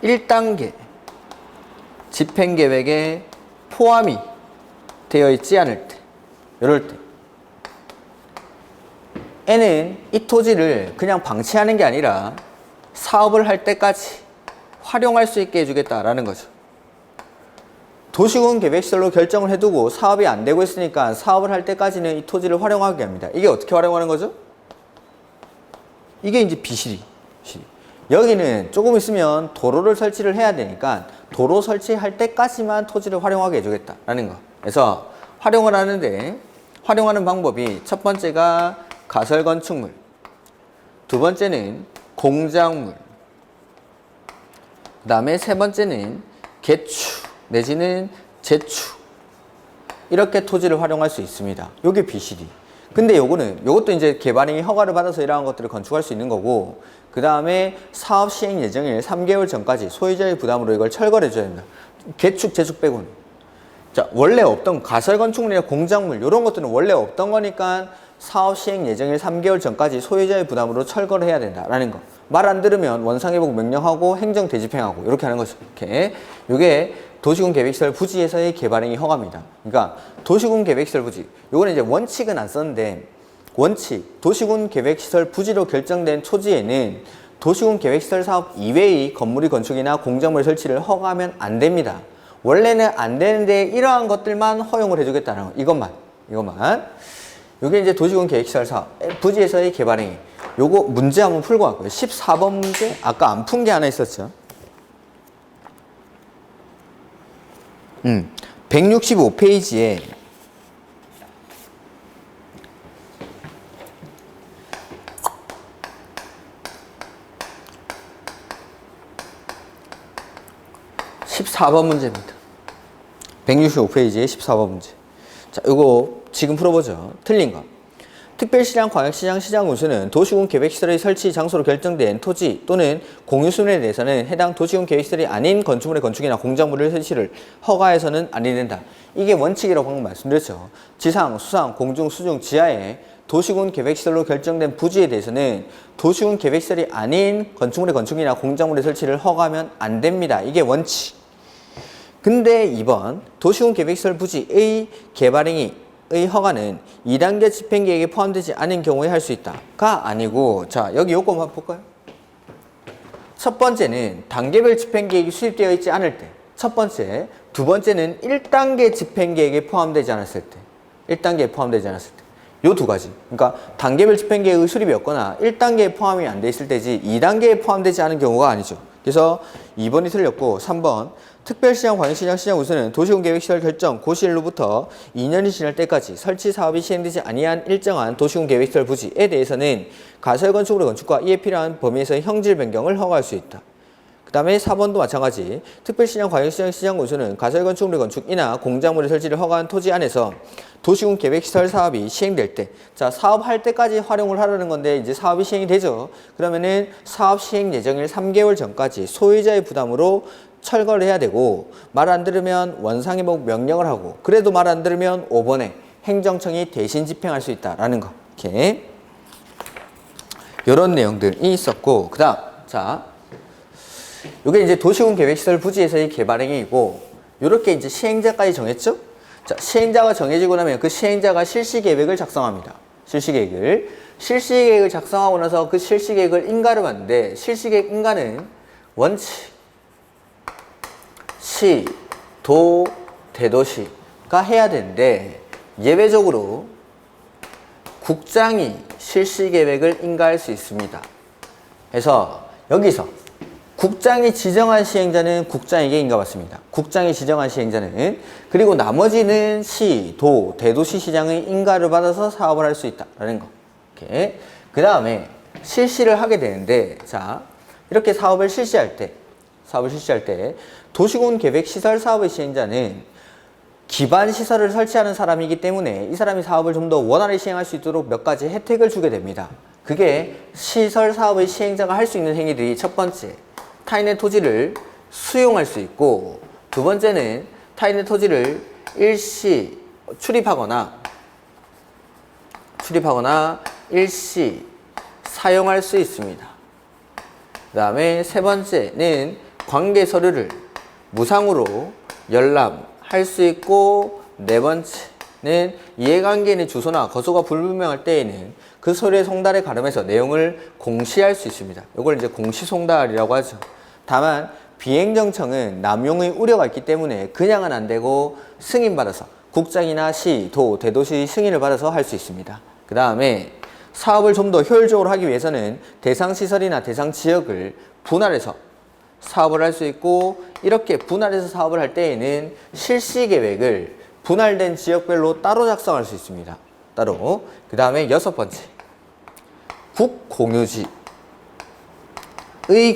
Speaker 1: 1단계 집행계획에 포함이 되어 있지 않을 때, 이럴 때 N은 이 토지를 그냥 방치하는 게 아니라 사업을 할 때까지 활용할 수 있게 해주겠다라는 거죠. 도시군 계획시설로 결정을 해두고 사업이 안 되고 있으니까 사업을 할 때까지는 이 토지를 활용하게 합니다. 이게 어떻게 활용하는 거죠? 이게 이제 비실이. 여기는 조금 있으면 도로를 설치를 해야 되니까 도로 설치할 때까지만 토지를 활용하게 해주겠다라는 거. 그래서 활용을 하는데 활용하는 방법이 첫 번째가 가설건축물, 두 번째는 공작물, 그 다음에 세 번째는 개축 내지는 재축, 이렇게 토지를 활용할 수 있습니다. 요게 비실이. 근데 요것도 이제 개발행위 허가를 받아서 이러한 것들을 건축할 수 있는 거고, 그 다음에 사업 시행 예정일 3개월 전까지 소유자의 부담으로 이걸 철거해 줘야 된다. 개축, 재축 빼고는. 자, 원래 없던 가설 건축물이나 공작물 이런 것들은 원래 없던 거니까 사업 시행 예정일 3개월 전까지 소유자의 부담으로 철거를 해야 된다라는 거. 말 안 들으면 원상회복 명령하고 행정 대집행하고 이렇게 하는 거죠. 이렇게. 요게 도시군 계획시설 부지에서의 개발행위 허가입니다. 그러니까 도시군 계획시설 부지. 요거는 이제 원칙은 안 썼는데, 원칙, 도시군 계획시설 부지로 결정된 토지에는 도시군 계획시설 사업 이외의 건물의 건축이나 공작물 설치를 허가하면 안 됩니다. 원래는 안 되는데 이러한 것들만 허용을 해주겠다는 거. 이것만. 요게 이제 도시군 계획시설 사업 부지에서의 개발행위. 요거 문제 한번 풀고 갈 거예요. 14번 문제. 아까 안 푼 게 하나 있었죠. 165페이지에 (14번) 문제입니다. 165페이지에 14번 문제. 자, 이거 지금 풀어보죠. 틀린 거. 특별시장, 광역시장, 시장군수는 도시군 계획시설의 설치 장소로 결정된 토지 또는 공유수면에 대해서는 해당 도시군 계획시설이 아닌 건축물의 건축이나 공작물의 설치를 허가해서는 아니 된다. 이게 원칙이라고 방금 말씀드렸죠. 지상, 수상, 공중, 수중, 지하에 도시군 계획시설로 결정된 부지에 대해서는 도시군 계획시설이 아닌 건축물의 건축이나 공작물의 설치를 허가하면 안 됩니다. 이게 원칙. 근데 2번 도시군 계획시설 부지의 개발행위의 허가는 2단계 집행계획에 포함되지 않은 경우에 할 수 있다가 아니고, 자, 여기 요거 한번 볼까요? 첫 번째는 단계별 집행계획이 수립되어 있지 않을 때, 첫 번째. 두 번째는 1단계 집행계획에 포함되지 않았을 때. 1단계에 포함되지 않았을 때. 요 두 가지. 그러니까 단계별 집행계획의 수립이었거나 1단계에 포함이 안 돼 있을 때지 2단계에 포함되지 않은 경우가 아니죠. 그래서 2번이 틀렸고 3번 특별시장, 광역시장, 시장 우선은 도시군계획시설 결정 고시일로부터 2년이 지날 때까지 설치 사업이 시행되지 아니한 일정한 도시군계획시설 부지에 대해서는 가설건축으로 건축과 이에 필요한 범위에서의 형질 변경을 허가할 수 있다. 그 다음에 4번도 마찬가지. 특별시장, 광역시장, 시장 우선은 가설건축물의 건축이나 공작물의 설치를 허가한 토지 안에서 도시군 계획시설 사업이 시행될 때, 자, 사업할 때까지 활용을 하라는 건데 이제 사업이 시행이 되죠. 그러면은 사업 시행 예정일 3개월 전까지 소유자의 부담으로 철거를 해야 되고, 말 안 들으면 원상회복 명령을 하고, 그래도 말 안 들으면 5번에 행정청이 대신 집행할 수 있다라는 거. 이렇게 이런 내용들이 있었고, 그다음 자, 이게 이제 도시군 계획시설 부지에서의 개발행위이고, 이렇게 이제 시행자까지 정했죠. 자, 시행자가 정해지고 나면 그 시행자가 실시계획을 작성합니다. 실시계획을 작성하고 나서 그 실시계획을 인가를 받는데, 실시계획 인가는 원칙, 시, 도, 대도시가 해야 되는데, 예외적으로 국장이 실시계획을 인가할 수 있습니다. 그래서 여기서 국장이 지정한 시행자는 국장에게 인가받습니다. 국장이 지정한 시행자는. 그리고 나머지는 시, 도, 대도시 시장의 인가를 받아서 사업을 할 수 있다라는 거. 이렇게. 그 다음에 실시를 하게 되는데, 자, 이렇게 사업을 실시할 때 도시군 계획 시설 사업의 시행자는 기반 시설을 설치하는 사람이기 때문에 이 사람이 사업을 좀 더 원활히 시행할 수 있도록 몇 가지 혜택을 주게 됩니다. 그게 시설 사업의 시행자가 할 수 있는 행위들이 첫 번째, 타인의 토지를 수용할 수 있고, 두 번째는 타인의 토지를 일시 출입하거나 일시 사용할 수 있습니다. 그 다음에 세 번째는 관계 서류를 무상으로 열람할 수 있고, 네 번째는 이해관계인의 주소나 거소가 불분명할 때에는 그 서류의 송달에 가름해서 내용을 공시할 수 있습니다. 이걸 이제 공시송달이라고 하죠. 다만 비행정청은 남용의 우려가 있기 때문에 그냥은 안 되고 승인받아서 국장이나 시, 도, 대도시 승인을 받아서 할 수 있습니다. 그 다음에 사업을 좀 더 효율적으로 하기 위해서는 대상 시설이나 대상 지역을 분할해서 사업을 할 수 있고, 이렇게 분할해서 사업을 할 때에는 실시계획을 분할된 지역별로 따로 작성할 수 있습니다. 따로. 그 다음에 여섯 번째, 국공유지의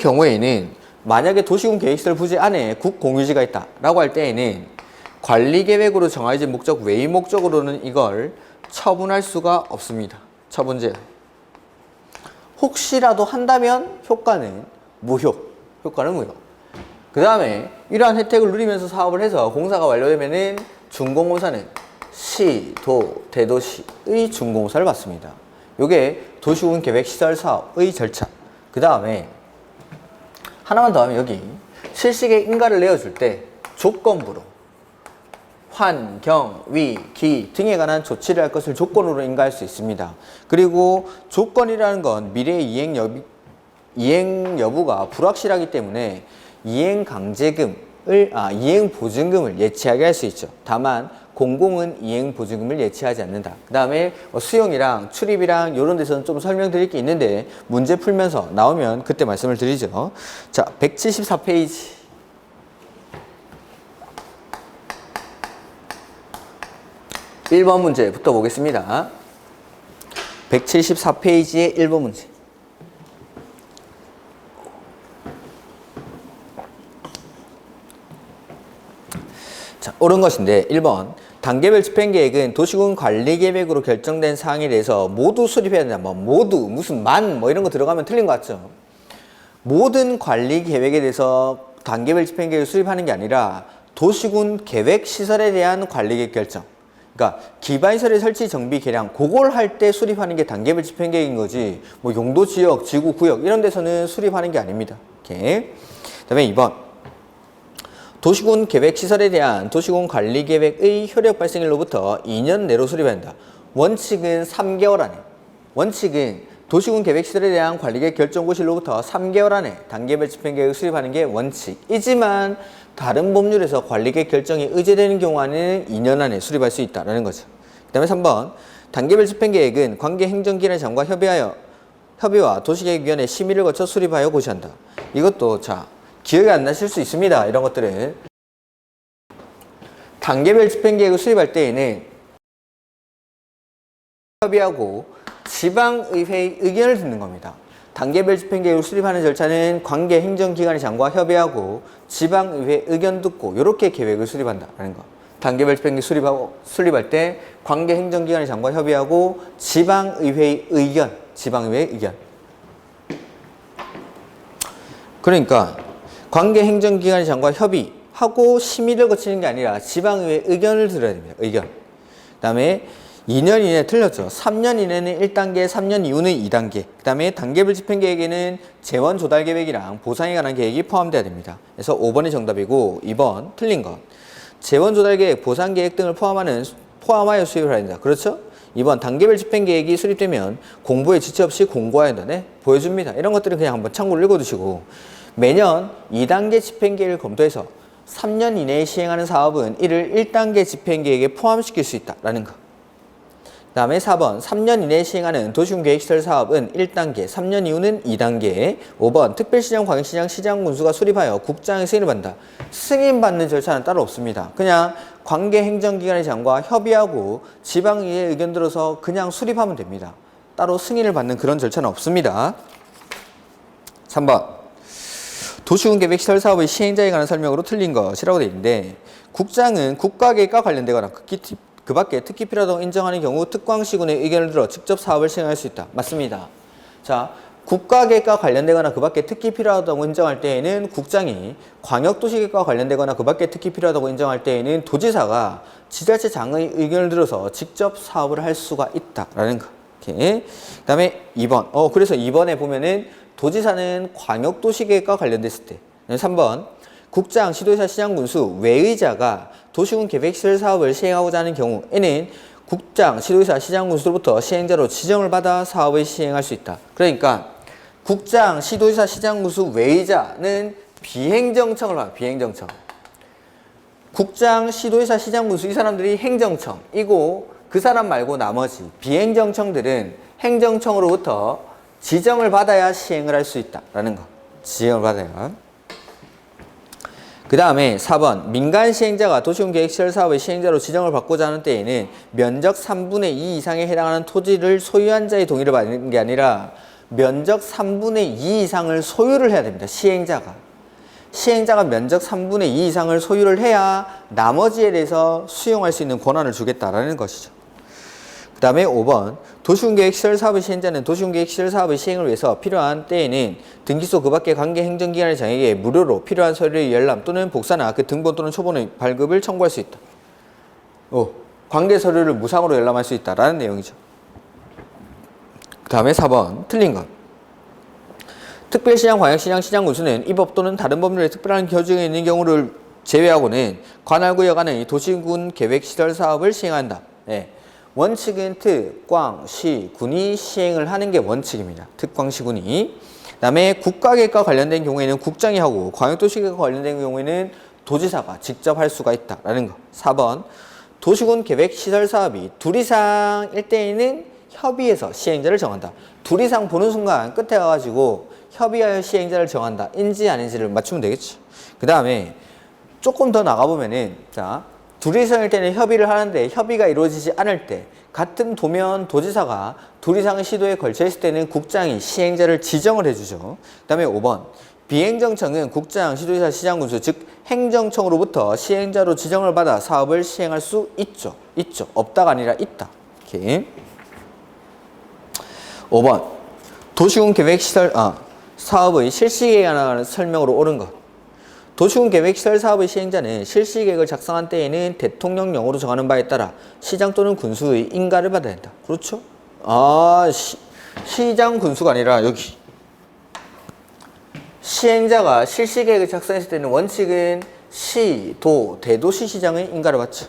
Speaker 1: 경우에는 만약에 도시군 계획시설 부지 안에 국공유지가 있다라고 할 때에는 관리계획으로 정해진 목적 외의 목적으로는 이걸 처분할 수가 없습니다. 처분제. 혹시라도 한다면 효과는 무효. 그 다음에 이러한 혜택을 누리면서 사업을 해서 공사가 완료되면은 준공공사는 시, 도, 대도시의 준공사를 받습니다. 요게 도시군 계획시설 사업의 절차. 그 다음에 하나만 더 하면 여기 실시계획 인가를 내어줄 때 조건부로 환, 경, 위, 기 등에 관한 조치를 할 것을 조건으로 인가할 수 있습니다. 그리고 조건이라는 건 미래의 이행 여부가 불확실하기 때문에 이행 보증금을 예치하게 할 수 있죠. 다만 공공은 이행 보증금을 예치하지 않는다. 그 다음에 수용이랑 출입이랑 이런 데서는 좀 설명드릴 게 있는데 문제 풀면서 나오면 그때 말씀을 드리죠. 자, 174페이지. 1번 문제부터 보겠습니다. 174페이지의 1번 문제. 자, 옳은 것인데 1번 단계별 집행계획은 도시군 관리계획으로 결정된 사항에 대해서 모두 수립해야 된다. 모두 무슨 이런 거 들어가면 틀린 것 같죠. 모든 관리계획에 대해서 단계별 집행계획을 수립하는 게 아니라 도시군 계획시설에 대한 관리계획 결정, 그러니까 기반시설의 설치, 정비, 개량 그걸 할 때 수립하는 게 단계별 집행계획인 거지, 용도지역, 지구, 구역 이런 데서는 수립하는 게 아닙니다. 이렇게. 그다음에 2번 도시군 계획시설에 대한 도시군 관리계획의 효력 발생일로부터 2년 내로 수립해야 한다. 원칙은 3개월 안에. 원칙은 도시군 계획시설에 대한 관리계획 결정고시로부터 3개월 안에 단계별 집행계획을 수립하는 게 원칙이지만 다른 법률에서 관리계획 결정이 의제되는 경우에는 2년 안에 수립할 수 있다는 거죠. 그 다음에 3번 단계별 집행계획은 관계행정기관장과 협의와 도시계획위원회 심의를 거쳐 수립하여 고시한다. 이것도 자 기억이 안 나실 수 있습니다. 이런 것들은 단계별 집행계획을 수립할 때에는 협의하고 지방의회의 의견을 듣는 겁니다. 단계별 집행계획을 수립하는 절차는 관계행정기관장과 협의하고 지방의회 의견 듣고 이렇게 계획을 수립한다라는 거. 단계별 집행계획 수립할 때 관계행정기관장과 협의하고 지방의회의 의견. 그러니까 관계행정기관장과 협의하고 심의를 거치는 게 아니라 지방의회 의견을 들어야 됩니다. 의견. 그 다음에 2년 이내 틀렸죠. 3년 이내는 1단계, 3년 이후는 2단계. 그 다음에 단계별 집행계획에는 재원 조달 계획이랑 보상에 관한 계획이 포함되어야 됩니다. 그래서 5번이 정답이고 2번 틀린 것. 재원 조달 계획, 보상 계획 등을 포함하여 수립을 해야 된다. 그렇죠? 2번 단계별 집행계획이 수립되면 공부에 지체 없이 공고해야 한다. 네? 보여줍니다. 이런 것들은 그냥 한번 참고로 읽어두시고 매년 2단계 집행계획을 검토해서 3년 이내에 시행하는 사업은 이를 1단계 집행계획에 포함시킬 수 있다라는 거. 그 다음에 4번 3년 이내에 시행하는 도시군계획시설 사업은 1단계, 3년 이후는 2단계. 5번 특별시장, 광역시장, 시장군수가 수립하여 국장의 승인을 받는다. 승인받는 절차는 따로 없습니다. 그냥 관계행정기관의 장과 협의하고 지방의회 의견 들어서 그냥 수립하면 됩니다. 따로 승인을 받는 그런 절차는 없습니다. 3번 도시군계획시설 사업의 시행자에 관한 설명으로 틀린 것이라고 되어 있는데 국장은 국가계획과 관련되거나 그 밖에 특히 필요하다고 인정하는 경우 특광시군의 의견을 들어 직접 사업을 시행할 수 있다. 맞습니다. 자, 국가계획과 관련되거나 그 밖에 특히 필요하다고 인정할 때에는 국장이, 광역도시계획과 관련되거나 그 밖에 특히 필요하다고 인정할 때에는 도지사가 지자체장의 의견을 들어서 직접 사업을 할 수가 있다라는 거. 오케이. 그 다음에 2번. 그래서 2번에 보면은 도지사는 광역도시계획과 관련됐을 때. 3번. 국장, 시도지사, 시장군수, 외의자가 도시군 계획시설 사업을 시행하고자 하는 경우에는 국장, 시도지사, 시장군수로부터 시행자로 지정을 받아 사업을 시행할 수 있다. 그러니까 국장, 시도지사, 시장군수, 외의자는 비행정청을 봐요. 비행정청. 국장, 시도지사, 시장군수 이 사람들이 행정청이고 그 사람 말고 나머지 비행정청들은 행정청으로부터 지정을 받아야 시행을 할 수 있다라는 거. 지정을 받아야. 그 다음에 4번 민간 시행자가 도시군계획시설 사업의 시행자로 지정을 받고자 하는 때에는 면적 3분의 2 이상에 해당하는 토지를 소유한 자의 동의를 받는 게 아니라 면적 3분의 2 이상을 소유를 해야 됩니다. 시행자가 면적 3분의 2 이상을 소유를 해야 나머지에 대해서 수용할 수 있는 권한을 주겠다라는 것이죠. 그 다음에 5번 도시군계획시설 사업의 시행자는 도시군계획시설 사업의 시행을 위해서 필요한 때에는 등기소 그 밖의 관계행정기관의 장에게 무료로 필요한 서류의 열람 또는 복사나 그 등본 또는 초본의 발급을 청구할 수 있다. 관계 서류를 무상으로 열람할 수 있다라는 내용이죠. 그 다음에 4번 틀린 것. 특별시장, 광역시장, 시장군수는 이 법 또는 다른 법률에 특별한 규정이 있는 경우를 제외하고는 관할구역 안의 도시군 계획시설 사업을 시행한다. 네. 원칙은 특광시군이 시행을 하는 게 원칙입니다. 특광시군이. 그 다음에 국가계획과 관련된 경우에는 국장이 하고 광역도시계획과 관련된 경우에는 도지사가 직접 할 수가 있다라는 거. 4번 도시군 계획시설 사업이 둘 이상일 때에는 협의해서 시행자를 정한다. 둘 이상 보는 순간 끝에 가가지고 협의하여 시행자를 정한다. 인지 아닌지를 맞추면 되겠죠. 그 다음에 조금 더 나가보면은 자 둘 이상일 때는 협의를 하는데 협의가 이루어지지 않을 때 같은 도면 도지사가 둘 이상의 시도에 걸쳐 있을 때는 국장이 시행자를 지정을 해주죠. 그 다음에 5번 비행정청은 국장, 시도지사, 시장군수 즉 행정청으로부터 시행자로 지정을 받아 사업을 시행할 수 있죠. 있죠. 없다가 아니라 있다. 이렇게. 5번 도시군 계획시설 사업의 실시계획에 관한 설명으로 옳은 것. 도시군 계획시설 사업의 시행자는 실시계획을 작성한 때에는 대통령령으로 정하는 바에 따라 시장 또는 군수의 인가를 받아야 한다. 그렇죠? 시장 군수가 아니라 여기 시행자가 실시계획을 작성했을 때는 원칙은 시, 도, 대도시시장의 인가를 받죠.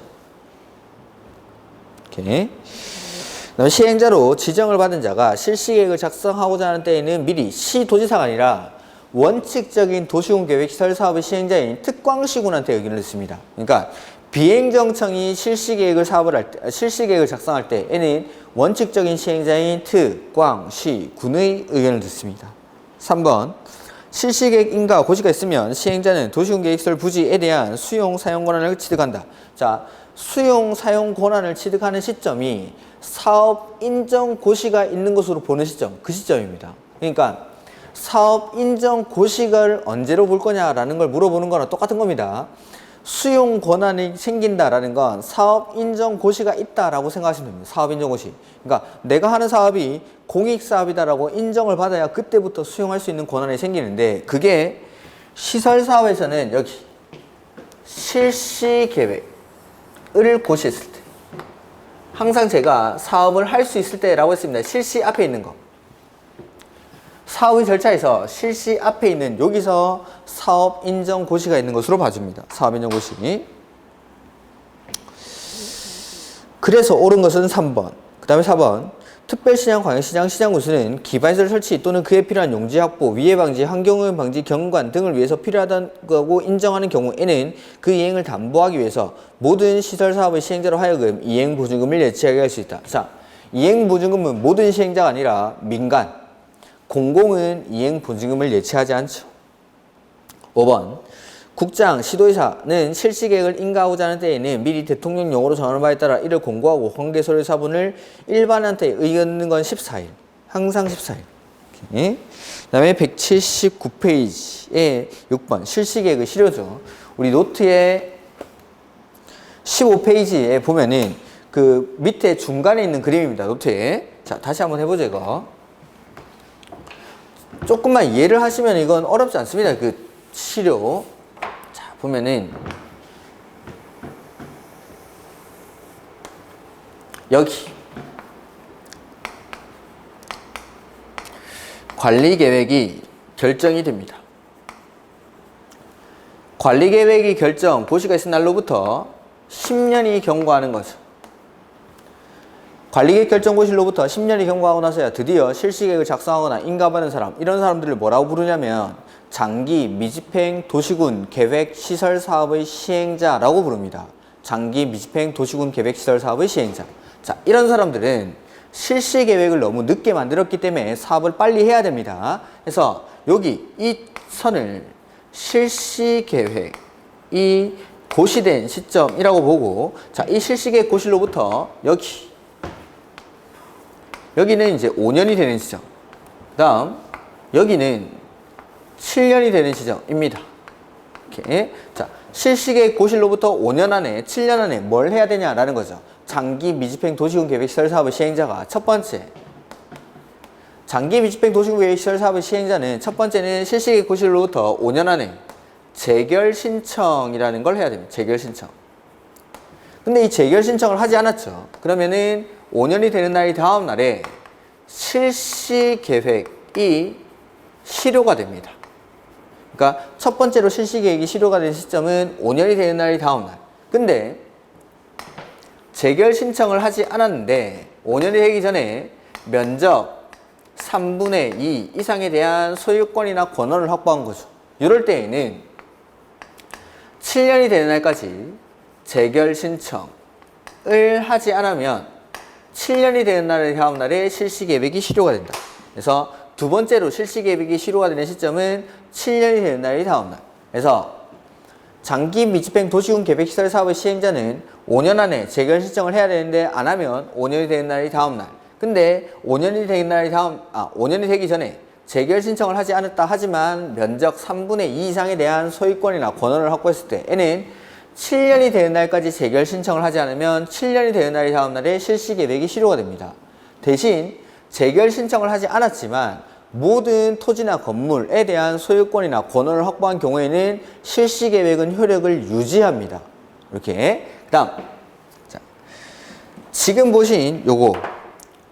Speaker 1: 이렇게. 그다음에 시행자로 지정을 받은 자가 실시계획을 작성하고자 하는 때에는 미리 시도지사가 아니라 원칙적인 도시군 계획시설 사업의 시행자인 특광시군한테 의견을 듣습니다. 그러니까 비행정청이 실시계획을 실시계획을 작성할 때 N은 원칙적인 시행자인 트, 꽝, 시, 군의 의견을 듣습니다. 3번 실시계획 인가 고시가 있으면 시행자는 도시군계획설 부지에 대한 수용 사용 권한을 취득한다. 자, 수용 사용 권한을 취득하는 시점이 사업 인정 고시가 있는 것으로 보는 시점, 그 시점입니다. 그러니까 사업 인정 고시를 언제로 볼 거냐라는 걸 물어보는 거랑 똑같은 겁니다. 수용 권한이 생긴다라는 건 사업 인정 고시가 있다라고 생각하시면 됩니다. 사업 인정 고시. 그러니까 내가 하는 사업이 공익 사업이다라고 인정을 받아야 그때부터 수용할 수 있는 권한이 생기는데, 그게 시설 사업에서는 여기 실시 계획을 고시했을 때, 항상 제가 사업을 할 수 있을 때라고 했습니다. 실시 앞에 있는 거. 사업의 절차에서 실시 앞에 있는 여기서 사업 인정 고시가 있는 것으로 봐줍니다. 사업 인정 고시. 그래서 옳은 것은 3번. 그 다음에 4번. 특별시장, 광역시장, 시장군수는 기반시설 설치 또는 그에 필요한 용지 확보, 위해 방지, 환경오염 방지, 경관 등을 위해서 필요하다고 인정하는 경우에는 그 이행을 담보하기 위해서 모든 시설 사업의 시행자로 하여금 이행 보증금을 예치하게 할 수 있다. 자, 이행 보증금은 모든 시행자가 아니라 민간, 공공은 이행 보증금을 예치하지 않죠. 5번. 국장, 시도의사는 실시계획을 인가하고자 하는 때에는 미리 대통령령으로 정하는 바에 따라 이를 공고하고 관계서류 사본을 일반한테 의견는 건 14일. 항상 14일. 그 다음에 179페이지에 6번. 실시계획의 실효죠. 우리 노트에 15페이지에 보면은 그 밑에 중간에 있는 그림입니다. 노트에. 자, 다시 한번 해보죠, 이거. 조금만 이해를 하시면 이건 어렵지 않습니다. 그 실효. 자, 보면은 여기 관리계획이 결정이 됩니다. 관리계획이 결정, 고시가 있은 날로부터 10년이 경과하는 거죠. 관리계획 결정 고시로부터 10년이 경과하고 나서야 드디어 실시계획을 작성하거나 인가받은 사람, 이런 사람들을 뭐라고 부르냐면 장기 미집행 도시군 계획 시설 사업의 시행자라고 부릅니다. 장기 미집행 도시군 계획 시설 사업의 시행자. 자, 이런 사람들은 실시계획을 너무 늦게 만들었기 때문에 사업을 빨리 해야 됩니다. 그래서 여기 이 선을 실시계획이 고시된 시점이라고 보고, 자, 이 실시계획 고시로부터 여기는 이제 5년이 되는 시점. 그 다음, 여기는 7년이 되는 시점입니다. 이렇게. 자, 실시계획 고시로부터 5년 안에, 7년 안에 뭘 해야 되냐라는 거죠. 장기 미집행 도시군 계획 시설 사업의 시행자가 첫 번째. 장기 미집행 도시군 계획 시설 사업의 시행자는 첫 번째는 실시계획 고시로부터 5년 안에 재결 신청이라는 걸 해야 됩니다. 재결 신청. 근데 이 재결 신청을 하지 않았죠. 그러면은 5년이 되는 날이 다음 날에 실시 계획이 실효가 됩니다. 그러니까 첫 번째로 실시 계획이 실효가 된 시점은 5년이 되는 날이 다음 날. 근데 재결 신청을 하지 않았는데 5년이 되기 전에 면적 3분의 2 이상에 대한 소유권이나 권한을 확보한 거죠. 이럴 때에는 7년이 되는 날까지 재결 신청을 하지 않으면 7년이 되는 날의 다음 날에 실시계획이 실효가 된다. 그래서 두 번째로 실시계획이 실효가 되는 시점은 7년이 되는 날의 다음 날. 그래서 장기 미집행 도시군 계획시설 사업의 시행자는 5년 안에 재결 신청을 해야 되는데 안 하면 5년이 되는 날이 다음 날. 근데 5년이 되기 전에 재결 신청을 하지 않았다 하지만 면적 3분의 2 이상에 대한 소유권이나 권한을 확보했을 때 N은 7년이 되는 날까지 재결 신청을 하지 않으면 7년이 되는 날이 다음 날에 실시계획이 실효가 됩니다. 대신 재결 신청을 하지 않았지만 모든 토지나 건물에 대한 소유권이나 권한을 확보한 경우에는 실시계획은 효력을 유지합니다. 이렇게. 그 다음, 자, 지금 보신 요거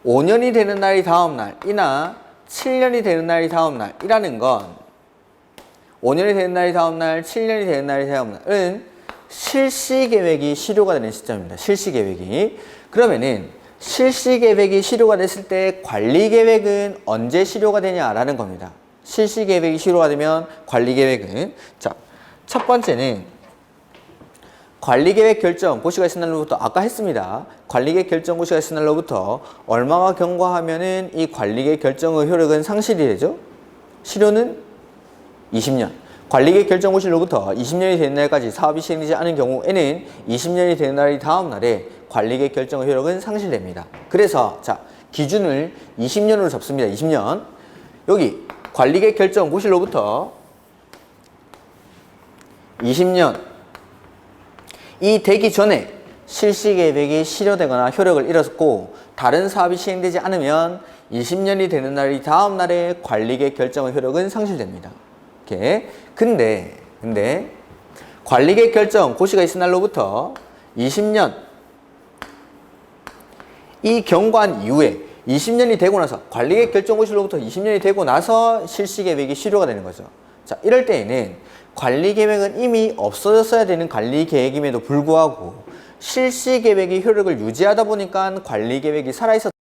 Speaker 1: 5년이 되는 날이 다음 날이나 7년이 되는 날이 다음 날이라는 건 5년이 되는 날이 다음 날, 7년이 되는 날이 다음 날은 실시계획이 실효가 되는 시점입니다. 실시계획이. 그러면은 실시계획이 실효가 됐을 때 관리계획은 언제 실효가 되냐라는 겁니다. 실시계획이 실효가 되면 관리계획은, 자, 첫 번째는 관리계획 결정 고시가 있을 날로부터 아까 했습니다. 관리계획 결정 고시가 있을 날로부터 얼마가 경과하면은 이 관리계획 결정의 효력은 상실이 되죠. 실효는 20년. 관리계획 결정 고시로부터 20년이 되는 날까지 사업이 시행되지 않은 경우에는 20년이 되는 날이 다음 날에 관리계획 결정의 효력은 상실됩니다. 그래서 자 기준을 20년으로 잡습니다. 20년. 여기 관리계획 결정 고시로부터 20년 이 되기 전에 실시계획이 실효되거나 효력을 잃었고 다른 사업이 시행되지 않으면 20년이 되는 날이 다음 날에 관리계획 결정의 효력은 상실됩니다. 이렇게. 근데 관리계획 결정 고시가 있을 날로부터 20년 이 경과한 이후에 20년이 되고 나서 관리계획 결정 고시로부터 20년이 되고 나서 실시계획이 실효가 되는 거죠. 자, 이럴 때에는 관리계획은 이미 없어졌어야 되는 관리계획임에도 불구하고 실시계획이 효력을 유지하다 보니까 관리계획이 살아있었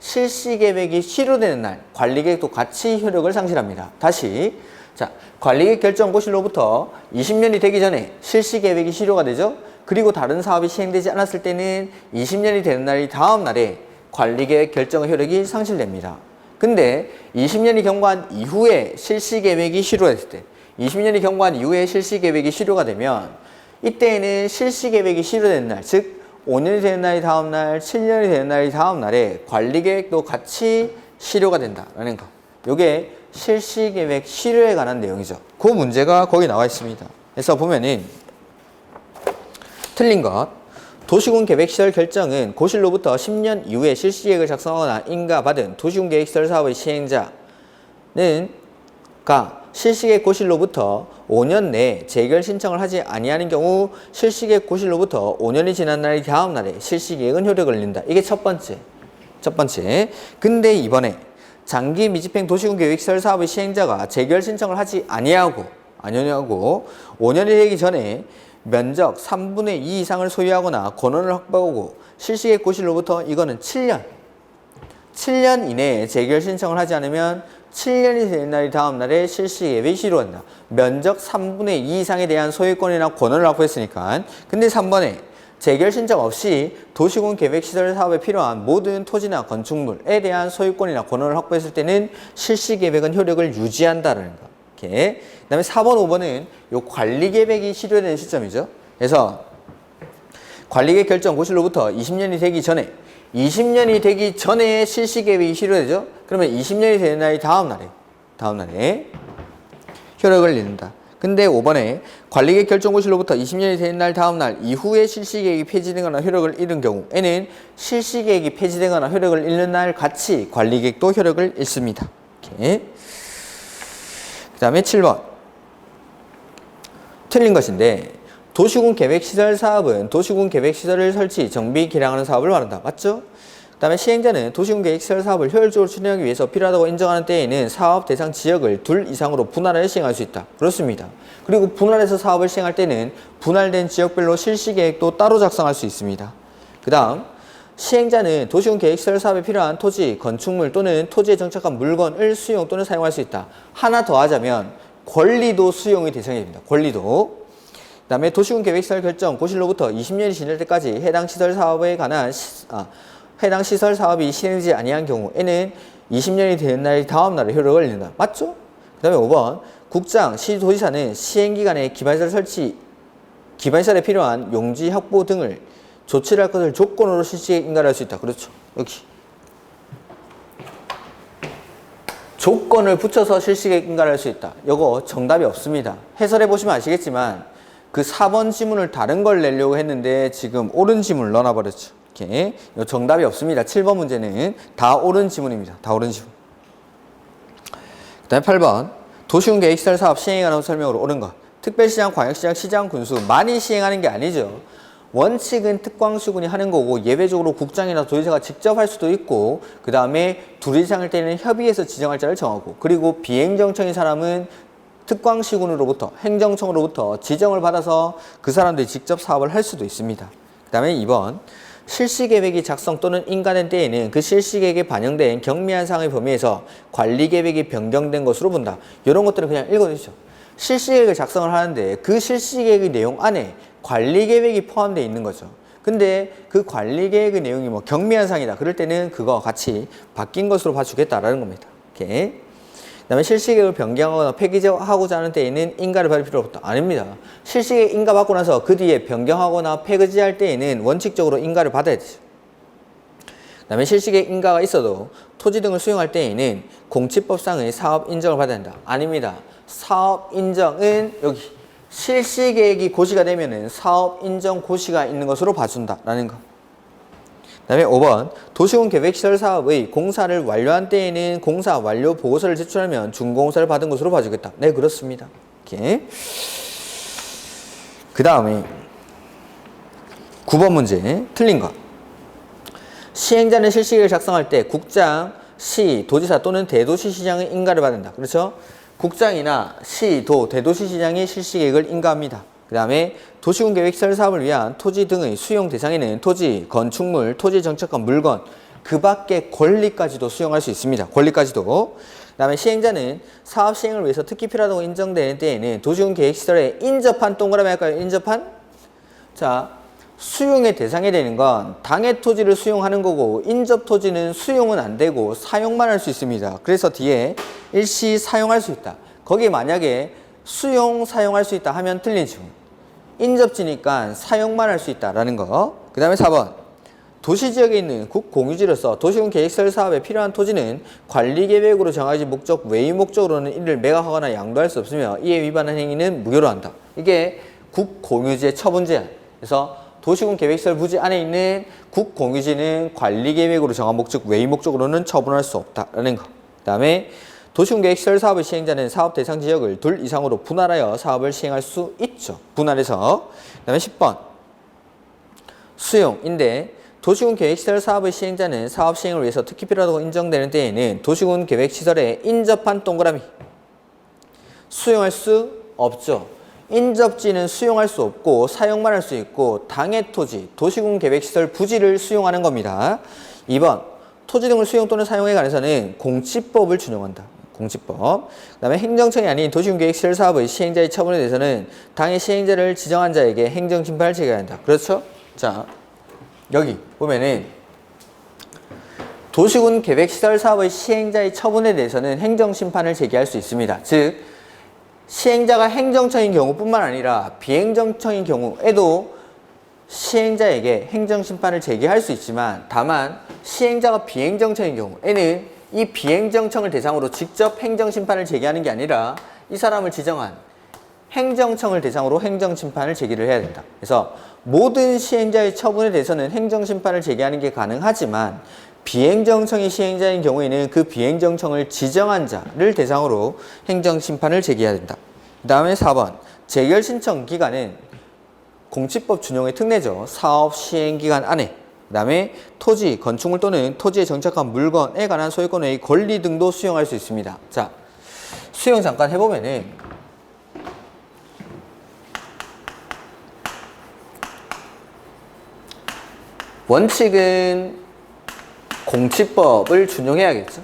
Speaker 1: 실시계획이 실효되는 날 관리계획도 같이 효력을 상실합니다. 다시 자 관리계획 결정 고시로부터 20년이 되기 전에 실시계획이 실효가 되죠. 그리고 다른 사업이 시행되지 않았을 때는 20년이 되는 날이 다음 날에 관리계획 결정의 효력이 상실됩니다. 근데 20년이 경과한 이후에 실시계획이 실효했을 때 20년이 경과한 이후에 실시계획이 실효가 되면 이때에는 실시계획이 실효되는 날, 즉 5년이 되는 날이 다음 날, 7년이 되는 날이 다음 날에 관리계획도 같이 실효가 된다라는 거. 이게 실시계획 실효에 관한 내용이죠. 그 문제가 거기 나와 있습니다. 그래서 보면은 틀린 것. 도시군 계획시설 결정은 고실로부터 10년 이후에 실시계획을 작성하거나 인가받은 도시군 계획시설 사업의 시행자는 실시계획 고실로부터 5년 내에 재결 신청을 하지 아니하는 경우 실시계획 고실로부터 5년이 지난 날이 다음 날에 실시계획은 효력을 잃는다. 이게 첫 번째. 근데 이번에 장기 미집행 도시군 계획시설 사업의 시행자가 재결 신청을 하지 아니하고 5년이 되기 전에 면적 3분의 2 이상을 소유하거나 권한을 확보하고 실시계획 고실로부터 이거는 7년 이내에 재결 신청을 하지 않으면 7년이 되는 날이 다음 날에 실시계획이 실효한다. 면적 3분의 2 이상에 대한 소유권이나 권한을 확보했으니까. 근데 3번에 재결 신청 없이 도시군 계획시설 사업에 필요한 모든 토지나 건축물에 대한 소유권이나 권한을 확보했을 때는 실시계획은 효력을 유지한다는 거. 이렇게. 그 다음에 4번, 5번은 요 관리계획이 실효되는 시점이죠. 그래서 관리계획 결정 고실로부터 20년이 되기 전에 실시계획이 실효되죠. 그러면 20년이 되는 날이 다음 날에 효력을 잃는다. 근데 5번에 관리계획 결정 고실로부터 20년이 되는 날 다음 날 이후에 실시계획이 폐지되거나 효력을 잃은 경우에는 실시계획이 폐지되거나 효력을 잃는 날 같이 관리계획도 효력을 잃습니다. 이렇게. 그 다음에 7번. 틀린 것인데 도시군 계획시설 사업은 도시군 계획시설을 설치, 정비, 개량하는 사업을 말한다. 맞죠? 그 다음에 시행자는 도시군 계획시설 사업을 효율적으로 추진하기 위해서 필요하다고 인정하는 때에는 사업 대상 지역을 2 이상으로 분할해 시행할 수 있다. 그렇습니다. 그리고 분할해서 사업을 시행할 때는 분할된 지역별로 실시계획도 따로 작성할 수 있습니다. 그 다음 시행자는 도시군 계획시설 사업에 필요한 토지, 건축물 또는 토지에 정착한 물건을 수용 또는 사용할 수 있다. 하나 더 하자면 권리도 수용의 대상이 됩니다. 권리도. 그 다음에 도시군 계획시설 결정 고실로부터 20년이 지날 때까지 해당 시설 사업에 관한 해당 시설 사업이 시행되지 아니한 경우에는 20년이 되는 날이 다음 날에 효력을 잃는다. 맞죠? 그 다음에 5번 국장, 시도지사는 시행기간에 기반시설에 필요한 용지 확보 등을 조치를 할 것을 조건으로 실시계획 인가를 할 수 있다. 그렇죠. 여기 조건을 붙여서 실시계획 인가를 할 수 있다. 이거 정답이 없습니다. 해설해 보시면 아시겠지만 그 4번 지문을 다른 걸 내려고 했는데 지금 옳은 지문을 넣어버렸죠. 이렇게 정답이 없습니다. 7번 문제는 다 옳은 지문입니다. 다 옳은 지문. 그 다음에 8번 도시군 계획시설 사업 시행에 관한 설명으로 옳은 것. 특별시장, 광역시장, 시장, 군수 많이 시행하는 게 아니죠. 원칙은 특광시군이 하는 거고 예외적으로 국장이나 도지사가 직접 할 수도 있고 그 다음에 둘이 지정할 때는 협의해서 지정할 자를 정하고 그리고 비행정청인 사람은 특광시군으로부터 행정청으로부터 지정을 받아서 그 사람들이 직접 사업을 할 수도 있습니다. 그 다음에 2번 실시계획이 작성 또는 인가된 때에는 그 실시계획에 반영된 경미한 사항의 범위에서 관리계획이 변경된 것으로 본다. 이런 것들은 그냥 읽어주시죠. 실시계획을 작성을 하는데 그 실시계획의 내용 안에 관리계획이 포함되어 있는 거죠. 근데 그 관리계획의 내용이 뭐 경미한 상이다. 그럴 때는 그거 같이 바뀐 것으로 봐주겠다라는 겁니다. 오케이. 그 다음에 실시계획을 변경하거나 폐기하고자 하는 때에는 인가를 받을 필요 없다. 아닙니다. 실시계획 인가 받고 나서 그 뒤에 변경하거나 폐기할 때에는 원칙적으로 인가를 받아야 되죠. 그 다음에 실시계획 인가가 있어도 토지 등을 수용할 때에는 공치법상의 사업 인정을 받아야 한다. 아닙니다. 사업 인정은 여기 실시계획이 고시가 되면은 사업 인정 고시가 있는 것으로 봐준다라는 거. 그 다음에 5번 도시군 계획시설 사업의 공사를 완료한 때에는 공사 완료 보고서를 제출하면 준공사를 받은 것으로 봐주겠다. 네, 그렇습니다. 이렇게. 그 다음에 9번 문제 틀린 것. 시행자는 실시계획을 작성할 때 국장, 시, 도지사 또는 대도시시장의 인가를 받는다. 그렇죠? 국장이나 시, 도, 대도시시장이 실시계획을 인가합니다. 그 다음에 도시군 계획시설 사업을 위한 토지 등의 수용 대상에는 토지, 건축물, 토지에 정착한 물건, 그 밖의 권리까지도 수용할 수 있습니다. 권리까지도. 그 다음에 시행자는 사업 시행을 위해서 특히 필요하다고 인정되는 때에는 도시군 계획시설에 인접한 동그라미 할까요? 인접한? 자, 수용의 대상이 되는 건 당해 토지를 수용하는 거고 인접 토지는 수용은 안 되고 사용만 할 수 있습니다. 그래서 뒤에 일시 사용할 수 있다. 거기에 만약에 수용, 사용할 수 있다 하면 틀리죠. 인접지니까 사용만 할 수 있다라는 거. 그 다음에 4번. 도시지역에 있는 국공유지로서 도시군 계획시설 사업에 필요한 토지는 관리계획으로 정해진 목적 외의 목적으로는 이를 매각하거나 양도할 수 없으며 이에 위반한 행위는 무효로 한다. 이게 국공유지의 처분 제한. 그래서 도시군 계획시설 부지 안에 있는 국공유지는 관리계획으로 정한 목적 외의 목적으로는 처분할 수 없다라는 거. 그 다음에 도시군 계획시설 사업의 시행자는 사업 대상 지역을 둘 이상으로 분할하여 사업을 시행할 수 있죠. 분할해서. 그 다음에 10번. 수용인데 도시군 계획시설 사업의 시행자는 사업 시행을 위해서 특히 필요하다고 인정되는 때에는 도시군 계획시설에 인접한 동그라미 수용할 수 없죠. 인접지는 수용할 수 없고 사용만 할 수 있고 당해 토지, 도시군 계획시설 부지를 수용하는 겁니다. 2번. 토지 등을 수용 또는 사용에 관해서는 공치법을 준용한다. 공치법. 그 다음에 행정청이 아닌 도시군 계획시설 사업의 시행자의 처분에 대해서는 당해 시행자를 지정한 자에게 행정심판을 제기해야 한다. 그렇죠? 자, 여기 보면은 도시군 계획시설 사업의 시행자의 처분에 대해서는 행정심판을 제기할 수 있습니다. 즉 시행자가 행정청인 경우뿐만 아니라 비행정청인 경우에도 시행자에게 행정심판을 제기할 수 있지만 다만 시행자가 비행정청인 경우에는 이 비행정청을 대상으로 직접 행정심판을 제기하는 게 아니라 이 사람을 지정한 행정청을 대상으로 행정심판을 제기를 해야 된다. 그래서 모든 시행자의 처분에 대해서는 행정심판을 제기하는 게 가능하지만 비행정청이 시행자인 경우에는 그 비행정청을 지정한 자를 대상으로 행정심판을 제기해야 된다. 그 다음에 4번. 재결신청 기간은 공치법 준용의 특례죠. 사업 시행기간 안에. 그 다음에 토지, 건축물 또는 토지에 정착한 물건에 관한 소유권의 권리 등도 수용할 수 있습니다. 자, 수용 잠깐 해보면은 원칙은 공치법을 준용해야겠죠.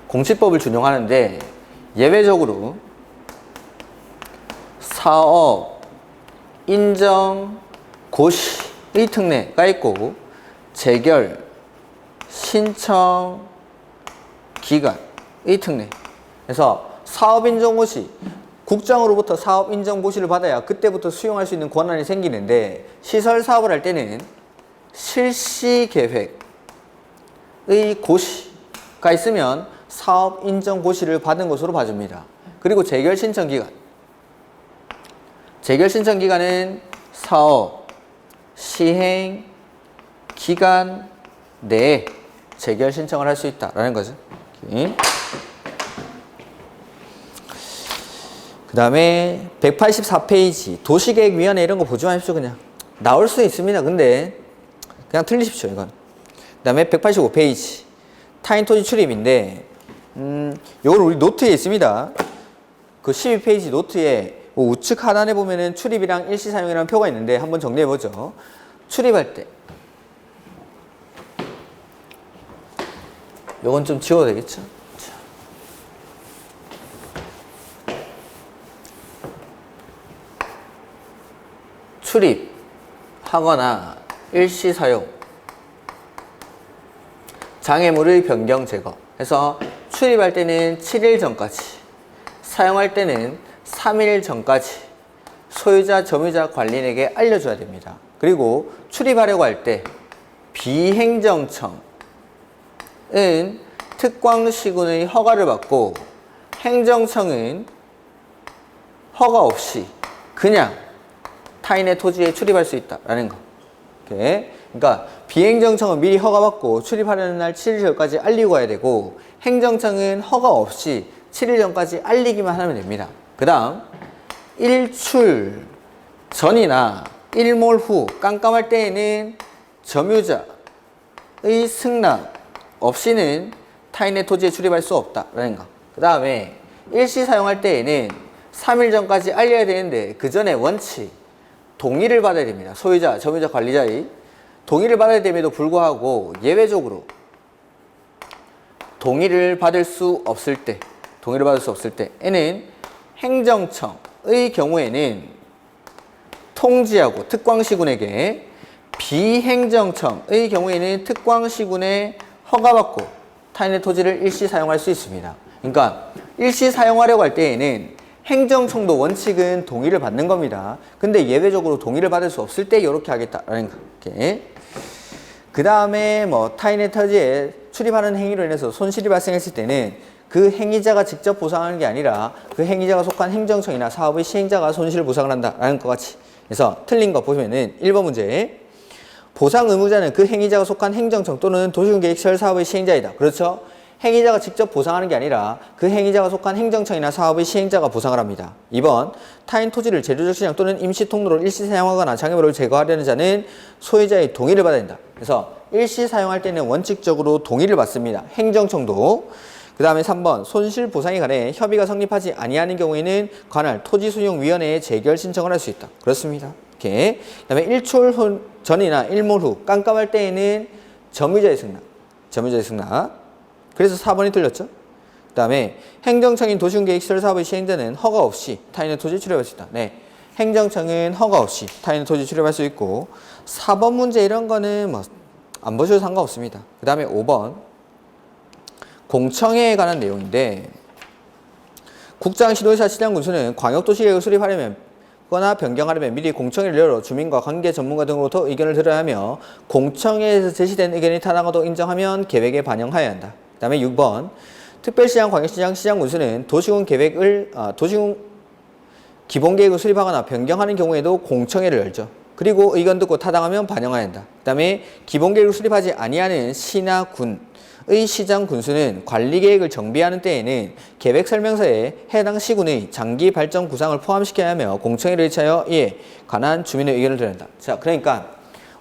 Speaker 1: 공치법을 준용하는데 예외적으로 사업 인정 고시의 특례가 있고 재결 신청 기간의 특례. 그래서 사업 인정 고시 국장으로부터 사업 인정 고시를 받아야 그때부터 수용할 수 있는 권한이 생기는데 시설 사업을 할 때는 실시 계획의 고시가 있으면 사업 인정 고시를 받은 것으로 봐줍니다. 그리고 재결 신청 기간. 재결 신청 기간은 사업 시행 기간 내에 재결 신청을 할 수 있다라는 거죠. 그 다음에 184페이지 도시계획위원회 이런 거 보지 마십시오. 그냥 나올 수 있습니다. 근데 그냥 틀리십시오. 이건. 그 다음에 185페이지 타인 토지 출입인데 이건 우리 노트에 있습니다. 그 12페이지 노트에 우측 하단에 보면은 출입이랑 일시 사용이라는 표가 있는데 한번 정리해보죠. 출입할 때 요건 좀 지워도 되겠죠? 출입하거나 일시 사용, 장애물의 변경 제거 해서 출입할 때는 7일 전까지, 사용할 때는 3일 전까지 소유자, 점유자, 관리인에게 알려줘야 됩니다. 그리고 출입하려고 할 때 비행정청은 특광시군의 허가를 받고 행정청은 허가 없이 그냥 타인의 토지에 출입할 수 있다라는 거. 이렇게. 그러니까 비행정청은 미리 허가받고 출입하려는 날 7일 전까지 알리고 가야 되고 행정청은 허가 없이 7일 전까지 알리기만 하면 됩니다. 그 다음 일출 전이나 일몰 후 깜깜할 때에는 점유자의 승낙 없이는 타인의 토지에 출입할 수 없다라는 거. 그 다음에 일시 사용할 때에는 3일 전까지 알려야 되는데 그 전에 원칙 동의를 받아야 됩니다. 소유자, 점유자, 관리자의 동의를 받아야 됨에도 불구하고 예외적으로 동의를 받을 수 없을 때에는 행정청의 경우에는 통지하고 특광시군에게, 비행정청의 경우에는 특광시군에 허가받고 타인의 토지를 일시 사용할 수 있습니다. 그러니까 일시 사용하려고 할 때에는 행정청도 원칙은 동의를 받는 겁니다. 근데 예외적으로 동의를 받을 수 없을 때 이렇게 하겠다라는 거. 그 다음에 뭐 타인의 토지에 출입하는 행위로 인해서 손실이 발생했을 때는 그 행위자가 직접 보상하는 게 아니라 그 행위자가 속한 행정청이나 사업의 시행자가 손실을 보상을 한다라는 것 같이. 그래서 틀린 거 보시면은 1번 문제. 보상 의무자는 그 행위자가 속한 행정청 또는 도시군계획시설 사업의 시행자이다. 그렇죠? 행위자가 직접 보상하는 게 아니라 그 행위자가 속한 행정청이나 사업의 시행자가 보상을 합니다. 2번, 타인 토지를 재료적 시장 또는 임시 통로로 일시 사용하거나 장애물을 제거하려는 자는 소유자의 동의를 받아야 된다. 그래서 일시 사용할 때는 원칙적으로 동의를 받습니다. 행정청도. 그 다음에 3번, 손실 보상에 관해 협의가 성립하지 아니하는 경우에는 관할 토지수용위원회에 재결 신청을 할 수 있다. 그렇습니다. 이렇게. 그 다음에 일출 전이나 일몰 후 깜깜할 때에는 점유자의 승낙. 그래서 4번이 틀렸죠. 그 다음에 행정청인 도시군계획시설 사업의 시행자는 허가 없이 타인의 토지에 출입할 수 있다. 네, 행정청은 허가 없이 타인의 토지에 출입할 수 있고 4번 문제 이런 거는 뭐 안 보셔도 상관없습니다. 그 다음에 5번 공청회에 관한 내용인데 국장, 시도지사, 시장, 군수는 광역도시계획을 수립하려면 거나 변경하려면 미리 공청회를 열어 주민과 관계 전문가 등으로부터 의견을 들어야 하며 공청회에서 제시된 의견이 타당하다고 인정하면 계획에 반영하여야 한다. 그 다음에 6번 특별시장, 광역시장, 시장군수는 도시군 기본계획을 수립하거나 변경하는 경우에도 공청회를 열죠. 그리고 의견 듣고 타당하면 반영해야 한다. 그 다음에 기본계획을 수립하지 아니하는 시나 군의 시장, 군수는 관리계획을 정비하는 때에는 계획설명서에 해당 시군의 장기 발전 구상을 포함시켜야 하며 공청회를 개최하여 이에 관한 주민의 의견을 들어야 한다. 자, 그러니까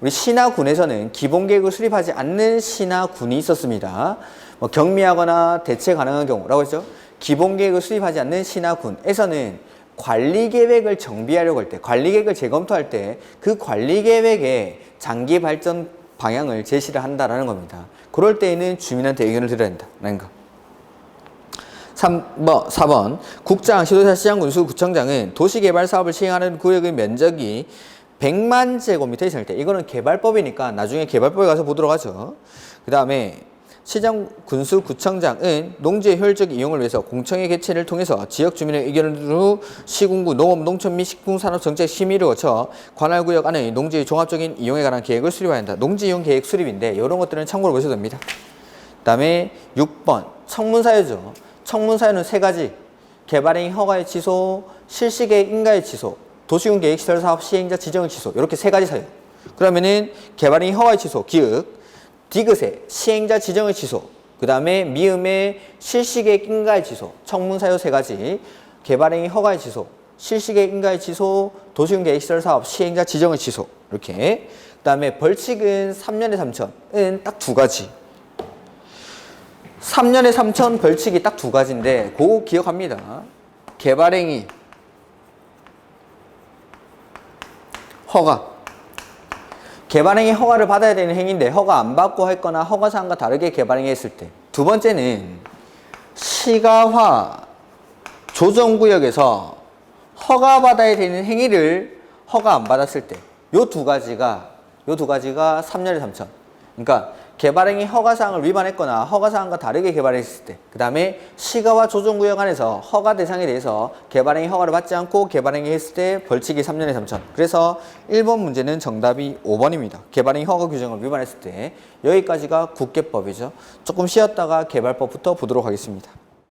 Speaker 1: 우리 시나 군에서는 기본계획을 수립하지 않는 시나 군이 있었습니다. 뭐 경미하거나 대체 가능한 경우라고 했죠. 기본계획을 수립하지 않는 시나 군에서는 관리계획을 정비하려고 할 때, 관리계획을 재검토할 때 그 관리계획에 장기 발전 방향을 제시를 한다라는 겁니다. 그럴 때에는 주민한테 의견을 들어야 한다는 거. 4번 국장, 시도지사, 시장, 군수, 구청장은 도시개발 사업을 시행하는 구역의 면적이 100만 제곱미터 이상일 때, 이거는 개발법이니까 나중에 개발법에 가서 보도록 하죠. 그 다음에 시장, 군수, 구청장은 농지의 효율적 이용을 위해서 공청회 개최를 통해서 지역 주민의 의견을 들은 후 시군구, 농업, 농촌 및 식품산업정책 심의를 거쳐 관할구역 안의 농지의 종합적인 이용에 관한 계획을 수립해야 한다. 농지 이용 계획 수립인데 이런 것들은 참고로 보셔도 됩니다. 그 다음에 6번 청문사유죠. 청문사유는 3가지. 개발행위 허가의 취소, 실시계획 인가의 취소, 도시군 계획시설 사업 시행자 지정의 취소. 이렇게 3가지 사유. 그러면은 개발행위 허가의 취소, 기획, 디귿의 시행자 지정의 취소, 그 다음에 미음의 실시계획 인가의 취소, 청문사유 3가지, 개발행위 허가의 취소, 실시계획 인가의 취소, 도시군 계획시설 사업 시행자 지정의 취소. 이렇게. 그 다음에 벌칙은 3년에 3천은 딱 2가지. 3년에 3천 벌칙이 딱 2가지인데 그거 기억합니다. 개발행위 허가, 개발행위 허가를 받아야 되는 행위인데 허가 안 받고 했거나 허가사항과 다르게 개발행위 했을 때. 2번째는 시가화 조정구역에서 허가받아야 되는 행위를 허가 안 받았을 때 요 두 가지가 3년에 3천. 그러니까 개발행위 허가사항을 위반했거나 허가사항과 다르게 개발했을 때, 그 다음에 시가와 조정구역 안에서 허가 대상에 대해서 개발행위 허가를 받지 않고 개발행위 했을 때 벌칙이 3년에 3천. 그래서 1번 문제는 정답이 5번입니다. 개발행위 허가 규정을 위반했을 때. 여기까지가 국계법이죠. 조금 쉬었다가 개발법부터 보도록 하겠습니다.